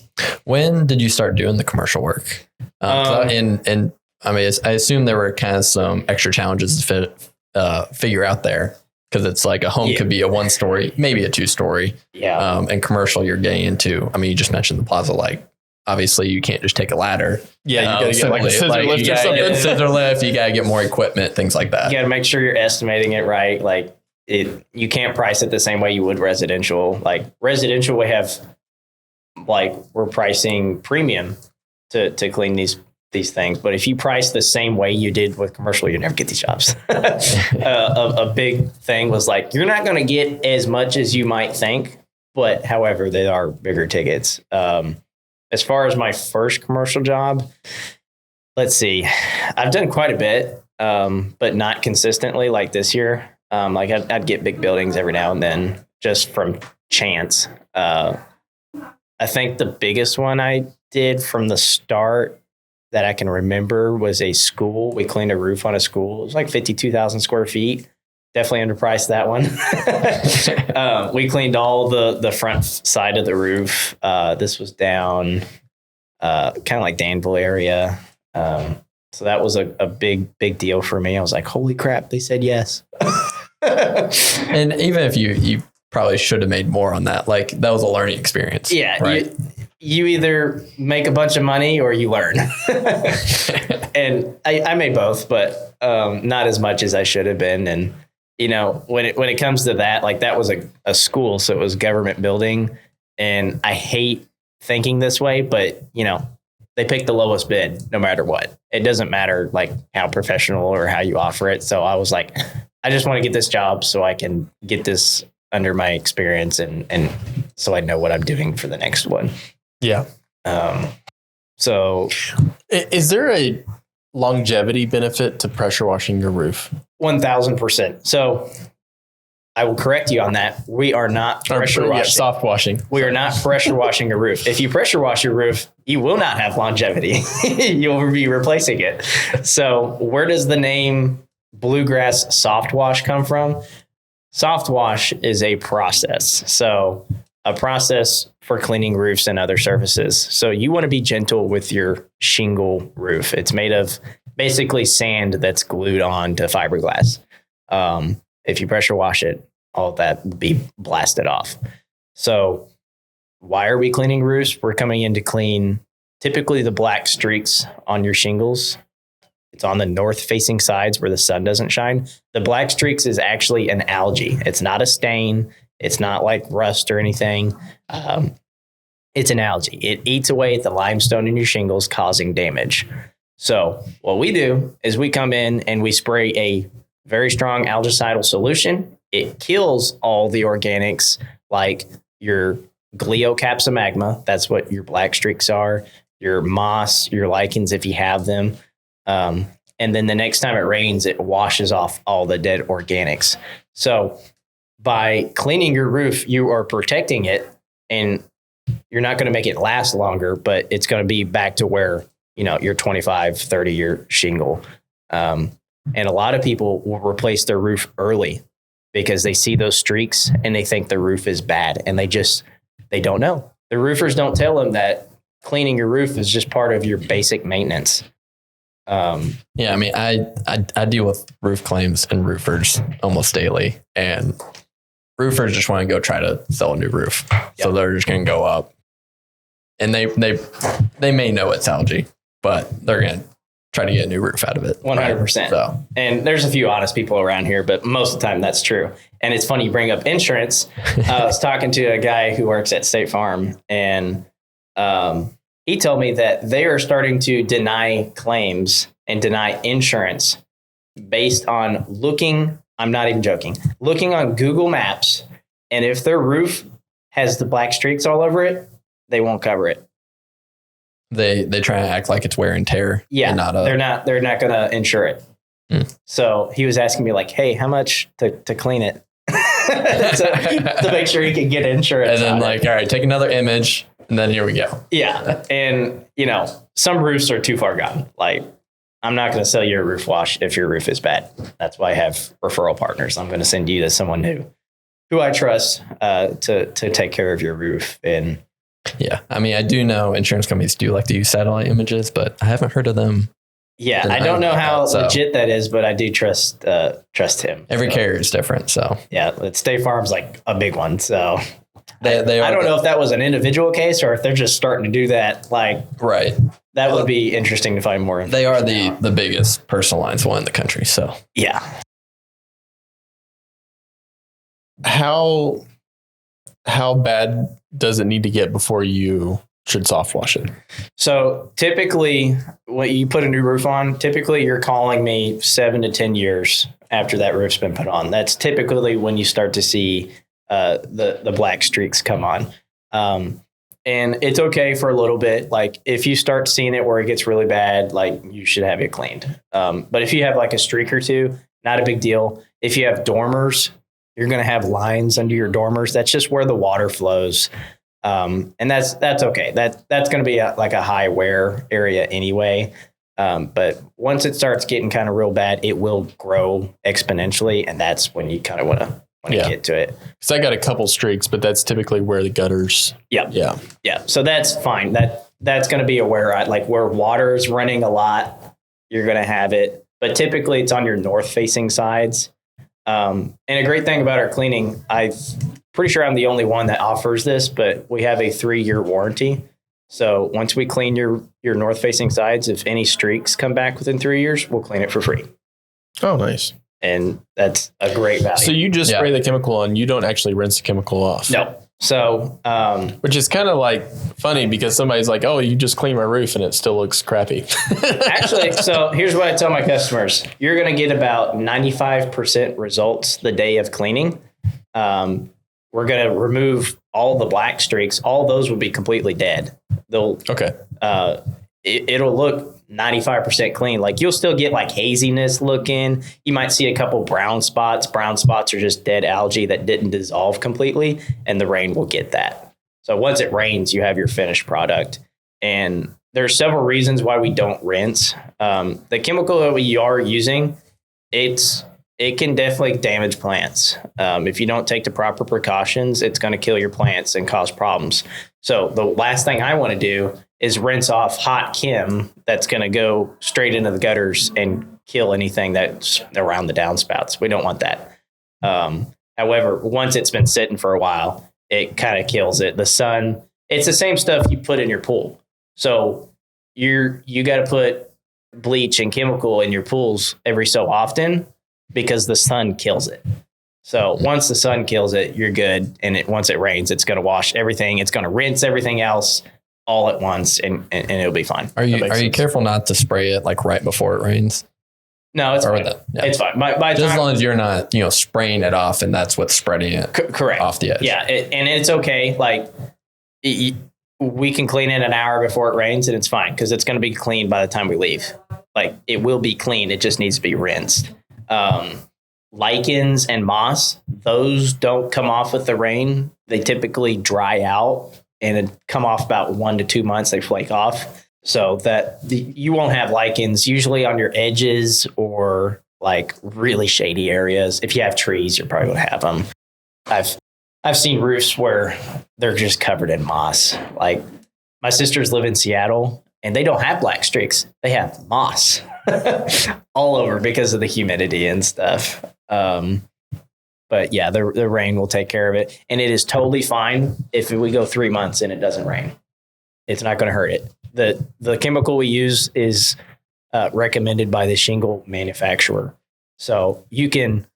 When did you start doing the commercial work? And I mean, I assume there were kind of some extra challenges to figure out there. Because it's like a home could be a 1-story, maybe a 2-story. Yeah. And commercial, you're getting into, I mean, you just mentioned the plaza, like obviously you can't just take a ladder. Yeah. You got to get like a scissor lift or something. Scissor lift, you got to get more equipment, things like that. You got to make sure you're estimating it right. Like you can't price it the same way you would residential. Like residential, we're pricing premium to clean these things. But if you price the same way you did with commercial, you never get these jobs. A big thing was like, you're not going to get as much as you might think, but however, they are bigger tickets. As far as my first commercial job, let's see, I've done quite a bit, but not consistently like this year. Like I'd get big buildings every now and then just from chance. I think the biggest one I did from the start that I can remember was a school. We cleaned a roof on a school. It was like 52,000 square feet. Definitely underpriced that one. We cleaned all the front side of the roof. This was down kind of like Danville area. So that was a big deal for me. I was like, holy crap, they said yes. And even if you probably should have made more on that, like that was a learning experience. Yeah. Right. You either make a bunch of money or you learn. And I made both, but not as much as I should have been. And, you know, when it comes to that, like that was a school, so it was government building. And I hate thinking this way, but, you know, they pick the lowest bid no matter what. It doesn't matter like how professional or how you offer it. So I was like, I just want to get this job so I can get this under my experience and so I know what I'm doing for the next one. Yeah. So is there a longevity benefit to pressure washing your roof? 1,000%. So I will correct you on that. We are not pressure washing. Soft washing. We are not pressure washing a roof. If you pressure wash your roof, you will not have longevity. You'll be replacing it. So where does the name Bluegrass soft wash come from? Soft wash is a process. So a process for cleaning roofs and other surfaces. So you want to be gentle with your shingle roof. It's made of basically sand that's glued on to fiberglass. If you pressure wash it, all of that will be blasted off. So why are we cleaning roofs? We're coming in to clean typically the black streaks on your shingles. It's on the north facing sides where the sun doesn't shine. The black streaks is actually an algae. It's not a stain. It's not like rust or anything. It's an algae. It eats away at the limestone in your shingles, causing damage. So what we do is we come in and we spray a very strong algacidal solution. It kills all the organics like your Gleocapsomagma. That's what your black streaks are. Your moss, your lichens, if you have them. And then the next time it rains, it washes off all the dead organics. So by cleaning your roof, you are protecting it, and you're not going to make it last longer, but it's going to be back to where, you know, your 25, 30-year shingle. And a lot of people will replace their roof early because they see those streaks and they think the roof is bad, and they don't know. The roofers don't tell them that cleaning your roof is just part of your basic maintenance. Yeah, I mean, I deal with roof claims and roofers almost daily, and roofers just want to go try to sell a new roof. Yep. So they're just going to go up, and they may know it's algae, but they're going to try to get a new roof out of it. 100%. Right? So, and there's a few honest people around here, but most of the time that's true. And it's funny you bring up insurance. I was talking to a guy who works at State Farm, and he told me that they are starting to deny claims and deny insurance based on looking, I'm not even joking, looking on Google Maps. And if their roof has the black streaks all over it, they won't cover it. They try to act like it's wear and tear. Yeah, and they're not going to insure it. So he was asking me like, hey, how much to clean it? to make sure he can get insurance. And then like, all right, take another image. And then here we go. Yeah. And, you know, some roofs are too far gone. Like, I'm not going to sell you a roof wash if your roof is bad. That's why I have referral partners. I'm going to send you to someone who I trust to take care of your roof. And yeah, I mean, I do know insurance companies do like to use satellite images, but I haven't heard of them. Yeah, I don't know how legit that is, but I do trust him. Every carrier is different. So yeah, State Farm's like a big one. So they I don't know if that was an individual case or if they're just starting to do that. Like, right. That would be interesting to find more information. They are the biggest personal lines one in the country. So yeah. How bad does it need to get before you should soft wash it? So typically when you put a new roof on, typically you're calling me 7 to 10 years after that roof's been put on. That's typically when you start to see the black streaks come on. And it's okay for a little bit. Like if you start seeing it where it gets really bad, like you should have it cleaned. But if you have like a streak or two, not a big deal. If you have dormers, you're going to have lines under your dormers. That's just where the water flows. And that's okay. That's going to be like a high wear area anyway. But once it starts getting kind of real bad, it will grow exponentially. And that's when you kind of want to get to it. Because I got a couple streaks, but that's typically where the gutters. Yeah. So that's fine. That's going to be where water is running a lot, you're going to have it. But typically it's on your north facing sides. And a great thing about our cleaning, I'm pretty sure I'm the only one that offers this, but we have a 3-year warranty. So once we clean your north facing sides, if any streaks come back within 3 years, we'll clean it for free. Oh, nice. And that's a great value. So you just spray the chemical on, you don't actually rinse the chemical off. No. So, which is kind of like funny because somebody's like, oh, you just clean my roof and it still looks crappy. Actually, so here's what I tell my customers. You're going to get about 95% results the day of cleaning. We're going to remove all the black streaks. All those will be completely dead. It'll look 95% clean. Like you'll still get like haziness looking. You might see a couple brown spots. Brown spots are just dead algae that didn't dissolve completely, and the rain will get that. So once it rains, you have your finished product. And there's several reasons why we don't rinse. The chemical that we are using, it can definitely damage plants. If you don't take the proper precautions, it's going to kill your plants and cause problems. So the last thing I want to do is rinse off hot chem that's going to go straight into the gutters and kill anything that's around the downspouts. We don't want that. However, once it's been sitting for a while, it kind of kills it. The sun, it's the same stuff you put in your pool. So you got to put bleach and chemical in your pools every so often because the sun kills it. So once the sun kills it, you're good. And once it rains, it's going to wash everything. It's going to rinse everything else all at once, and it'll be fine. Are you careful not to spray it like right before it rains? No, it's fine. It's fine. Just as long as you're not, spraying it off, and that's what's spreading it correct off the edge. Yeah, and it's okay. Like we can clean it an hour before it rains, and it's fine because it's going to be clean by the time we leave. Like it will be clean. It just needs to be rinsed. Lichens and moss, those don't come off with the rain. They typically dry out and it come off about 1 to 2 months. They flake off. So that you won't have lichens usually on your edges or like really shady areas. If you have trees, you're probably going to have them. I've seen roofs where they're just covered in moss. Like my sisters live in Seattle and they don't have black streaks. They have moss all over because of the humidity and stuff. But yeah, the rain will take care of it. And it is totally fine if we go 3 months and it doesn't rain. It's not going to hurt it. The chemical we use is recommended by the shingle manufacturer. So you can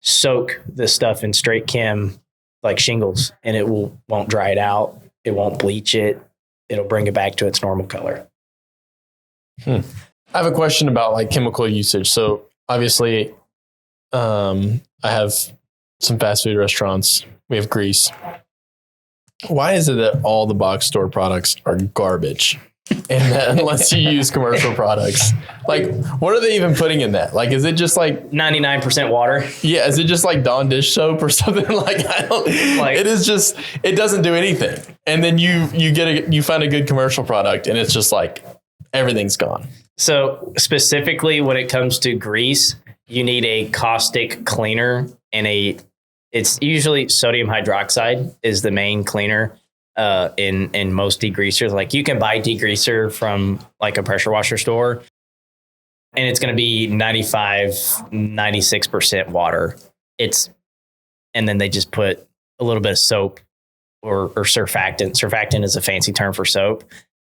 soak the stuff in straight chem like shingles and it won't dry it out. It won't bleach it. It'll bring it back to its normal color. I have a question about like chemical usage. So obviously I have some fast food restaurants. We have grease. Why is it that all the box store products are garbage? And that unless you use commercial products, like what are they even putting in that? Like, is it just like 99% water? Yeah. Is it just like Dawn dish soap or something? Like, I don't like, it is just, it doesn't do anything. And then you find a good commercial product and it's just like, everything's gone. So specifically when it comes to grease, you need a caustic cleaner and it's usually sodium hydroxide is the main cleaner in most degreasers. Like you can buy degreaser from like a pressure washer store and it's going to be 96% water. And then they just put a little bit of soap or surfactant. Surfactant is a fancy term for soap.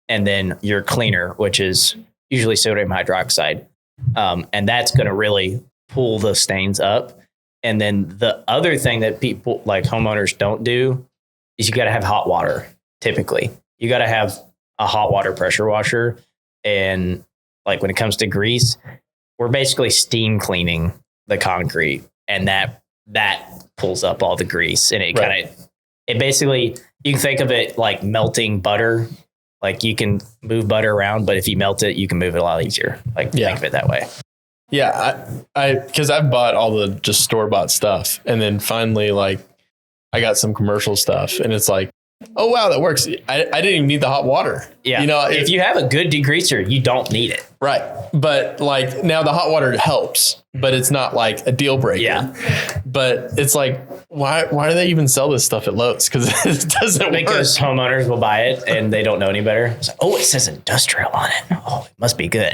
And then your cleaner, which is usually sodium hydroxide. And that's going to really pull the stains up. And then the other thing that people like homeowners don't do is you got to have hot water. Typically you got to have a hot water pressure washer. And like when it comes to grease, we're basically steam cleaning the concrete, and that pulls up all the grease, and it basically, you can think of it like melting butter. Like you can move butter around, but if you melt it, you can move it a lot easier. Like think of it that way. Yeah. Cause I've bought all the just store-bought stuff, and then finally like I got some commercial stuff, and it's like, oh wow, that works. I didn't even need the hot water. Yeah. You know, if you have a good degreaser, you don't need it. Right. But like now the hot water helps, but it's not like a deal breaker. Yeah. But it's like, why do they even sell this stuff at Lowe's? Because it doesn't work. Because homeowners will buy it and they don't know any better. It's like, oh, it says industrial on it. Oh, it must be good.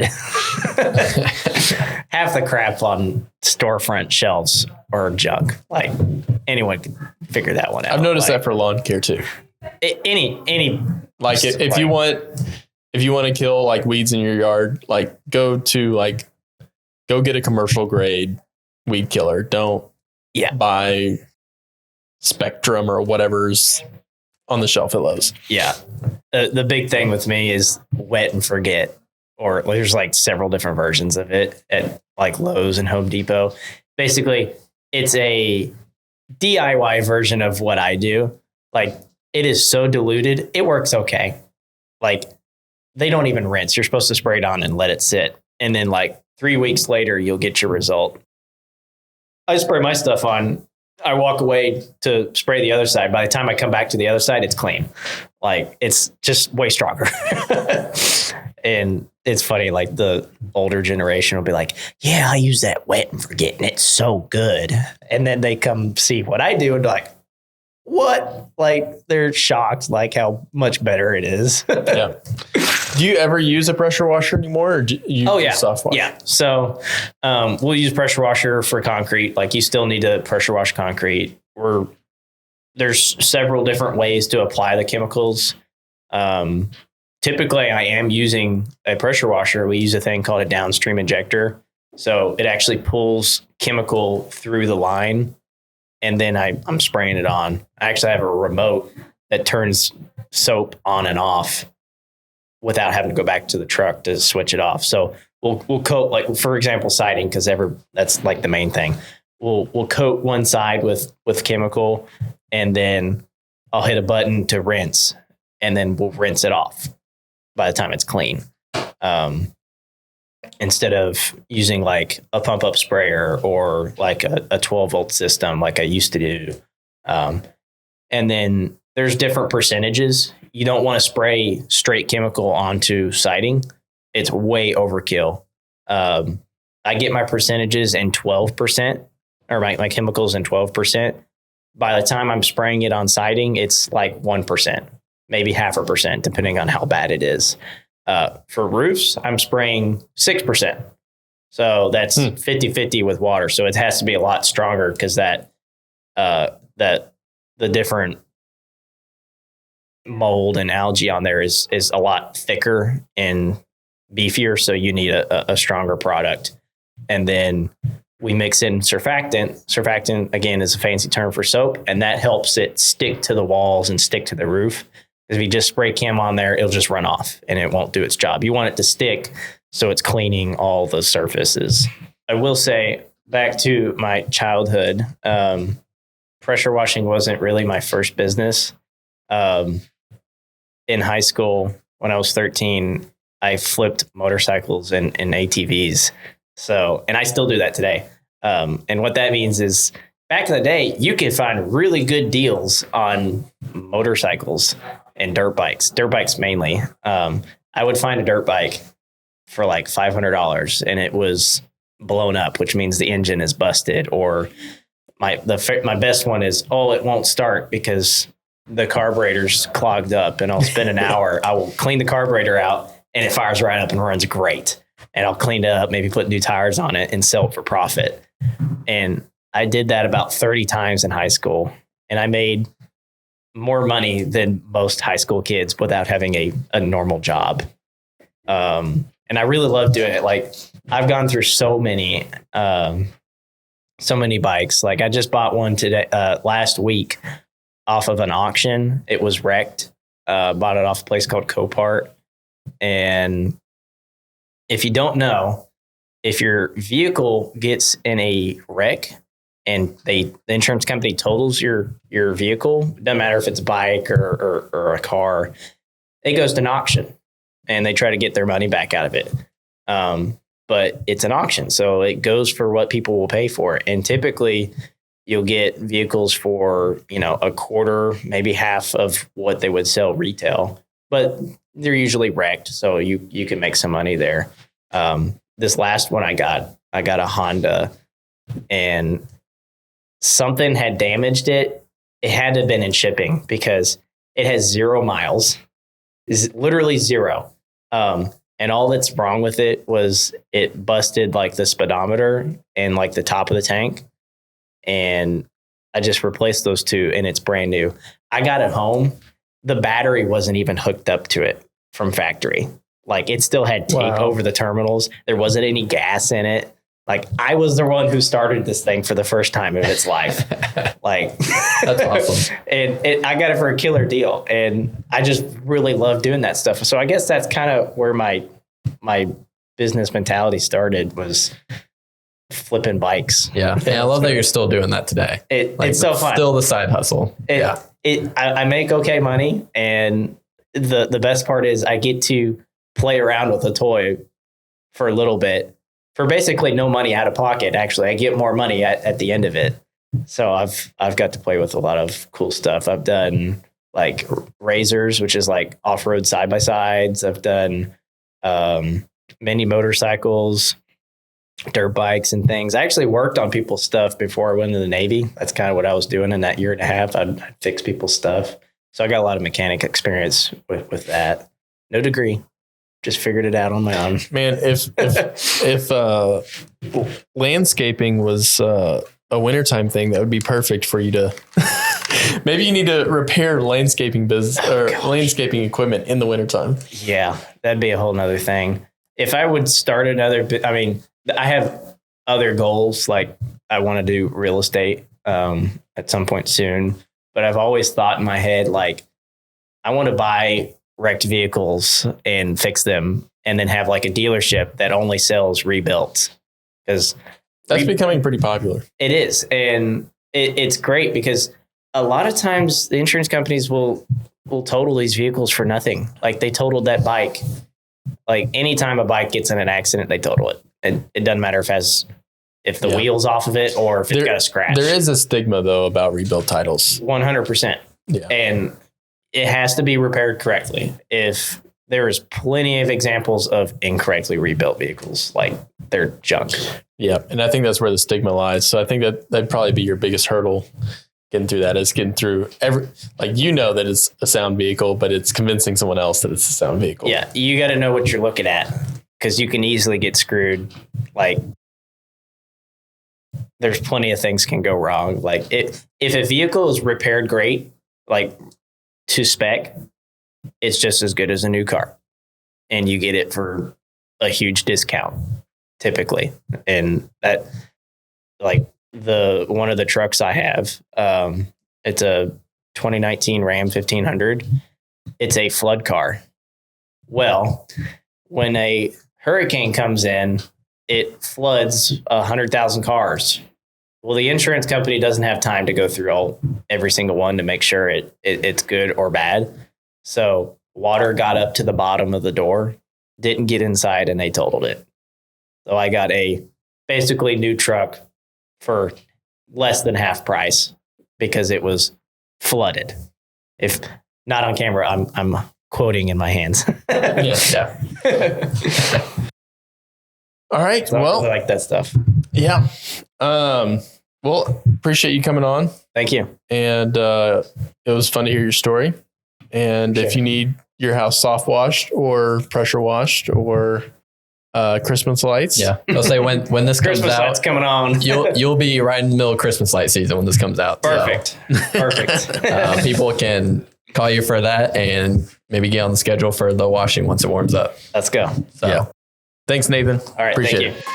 Half the crap on storefront shelves or junk. Like anyone can figure that one out. I've noticed that for lawn care too. Any like if you want to kill like weeds in your yard, like go get a commercial grade weed killer. Don't buy Spectrum or whatever's on the shelf at Lowe's. Yeah. The big thing with me is wet and forget, or there's like several different versions of it at like Lowe's and Home Depot. Basically, it's a DIY version of what I do. Like, it is so diluted. It works okay. Like, they don't even rinse. You're supposed to spray it on and let it sit. And then like 3 weeks later, you'll get your result. I spray my stuff on. I walk away to spray the other side. By the time I come back to the other side, it's clean. Like, it's just way stronger. And it's funny, like the older generation will be like, yeah, I use that wet and forget, and it's so good. And then they come see what I do and be like, what? Like, they're shocked, like how much better it is. Yeah. Do you ever use a pressure washer anymore, or do you use soft wash? Yeah. So we'll use pressure washer for concrete. Like, you still need to pressure wash concrete. There's several different ways to apply the chemicals. Typically, I am using a pressure washer. We use a thing called a downstream injector. So it actually pulls chemical through the line, and then I'm spraying it on. I actually have a remote that turns soap on and off without having to go back to the truck to switch it off. So we'll coat, like, for example, siding, because that's like the main thing. We'll coat one side with chemical, and then I'll hit a button to rinse, and then we'll rinse it off by the time it's clean. Instead of using like a pump up sprayer or like a 12 volt system like I used to do. And then there's different percentages. You don't want to spray straight chemical onto siding. It's way overkill. I get my percentages in 12%, or my chemicals in 12%. By the time I'm spraying it on siding, it's like 1%, maybe 0.5%, depending on how bad it is. For roofs, I'm spraying 6%. So that's 50-50 with water. So it has to be a lot stronger, because that the different mold and algae on there is a lot thicker and beefier. So you need a stronger product. And then we mix in surfactant. Surfactant, again, is a fancy term for soap, and that helps it stick to the walls and stick to the roof. If you just spray chem on there, it'll just run off and it won't do its job. You want it to stick, so it's cleaning all the surfaces. I will say, back to my childhood, pressure washing wasn't really my first business. In high school, when I was 13, I flipped motorcycles and ATVs. So, and I still do that today. And what that means is, back in the day, you could find really good deals on motorcycles and dirt bikes mainly. I would find a dirt bike for like $500, and it was blown up, which means the engine is busted. Or my best one is, it won't start because the carburetor's clogged up, and I'll spend an hour. I will clean the carburetor out, and it fires right up and runs great. And I'll clean it up, maybe put new tires on it, and sell it for profit. And I did that about 30 times in high school, and I made more money than most high school kids without having a normal job. And I really love doing it. Like, I've gone through so many bikes. Like, I just bought one today, last week, off of an auction. It was wrecked. Bought it off a place called Copart. And if you don't know, if your vehicle gets in a wreck and the insurance company totals your vehicle, doesn't matter if it's a bike or a car, it goes to an auction and they try to get their money back out of it. But it's an auction, so it goes for what people will pay for. And typically you'll get vehicles for, a quarter, maybe half of what they would sell retail, but they're usually wrecked. So you can make some money there. This last one I got a Honda, and something had damaged it. It had to have been in shipping because it has 0 miles. Is literally 0. And all that's wrong with it was it busted like the speedometer and like the top of the tank. And I just replaced those two and it's brand new. I got it home. The battery wasn't even hooked up to it from factory. Like it still had tape over the terminals. There wasn't any gas in it. Like I was the one who started this thing for the first time in its life. Like that's awesome. And I got it for a killer deal. And I just really love doing that stuff. So I guess that's kind of where my business mentality started, was flipping bikes. Yeah. And I love that you're still doing that today. It's so fun. Still the side hustle. I make okay money. And the best part is I get to play around with a toy for a little bit for basically no money out of pocket. Actually, I get more money at the end of it. So I've got to play with a lot of cool stuff. I've done like razors, which is like off-road side-by-sides. I've done mini motorcycles, dirt bikes and things. I actually worked on people's stuff before I went into the Navy. That's kind of what I was doing in that year and a half. I'd fix people's stuff. So I got a lot of mechanic experience with that. No degree. Just figured it out on my own. Man, if landscaping was a wintertime thing, that would be perfect for you to. Maybe you need to repair landscaping landscaping equipment in the wintertime. Yeah, that'd be a whole nother thing. If I would start another, I have other goals. Like I want to do real estate at some point soon, but I've always thought in my head, like I want to buy wrecked vehicles and fix them and then have like a dealership that only sells rebuilds, because that's becoming pretty popular. It is. And it's great because a lot of times the insurance companies will total these vehicles for nothing. Like they totaled that bike. Like anytime a bike gets in an accident, they total it. And it doesn't matter if the wheel's off of it or if it's got a scratch. There is a stigma though about rebuild titles. 100%. Yeah. And it has to be repaired correctly. If there is plenty of examples of incorrectly rebuilt vehicles, like they're junk. Yeah. And I think that's where the stigma lies. So I think that'd probably be your biggest hurdle getting through that, is getting through that it's a sound vehicle, but it's convincing someone else that it's a sound vehicle. Yeah. You got to know what you're looking at, because you can easily get screwed. Like there's plenty of things can go wrong. Like if a vehicle is repaired great, like to spec, it's just as good as a new car, and you get it for a huge discount typically. And that, like one of the trucks I have, it's a 2019 Ram 1500. It's a flood car. Well, when a hurricane comes in, it floods 100,000 cars. Well, the insurance company doesn't have time to go through every single one to make sure it's good or bad. So water got up to the bottom of the door, didn't get inside, and they totaled it. So I got a basically new truck for less than half price because it was flooded. If not on camera, I'm quoting in my hands. Yeah. All right. So well, I like that stuff. Yeah. Well, appreciate you coming on. Thank you. And it was fun to hear your story. And if you need your house soft washed or pressure washed or Christmas lights. Yeah. I'll say when this comes Christmas out, lights coming on. you'll be right in the middle of Christmas light season when this comes out. Perfect. So, Perfect. People can call you for that and maybe get on the schedule for the washing once it warms up. Let's go. So. Yeah. Thanks, Nathan. All right. Appreciate thank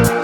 you. it.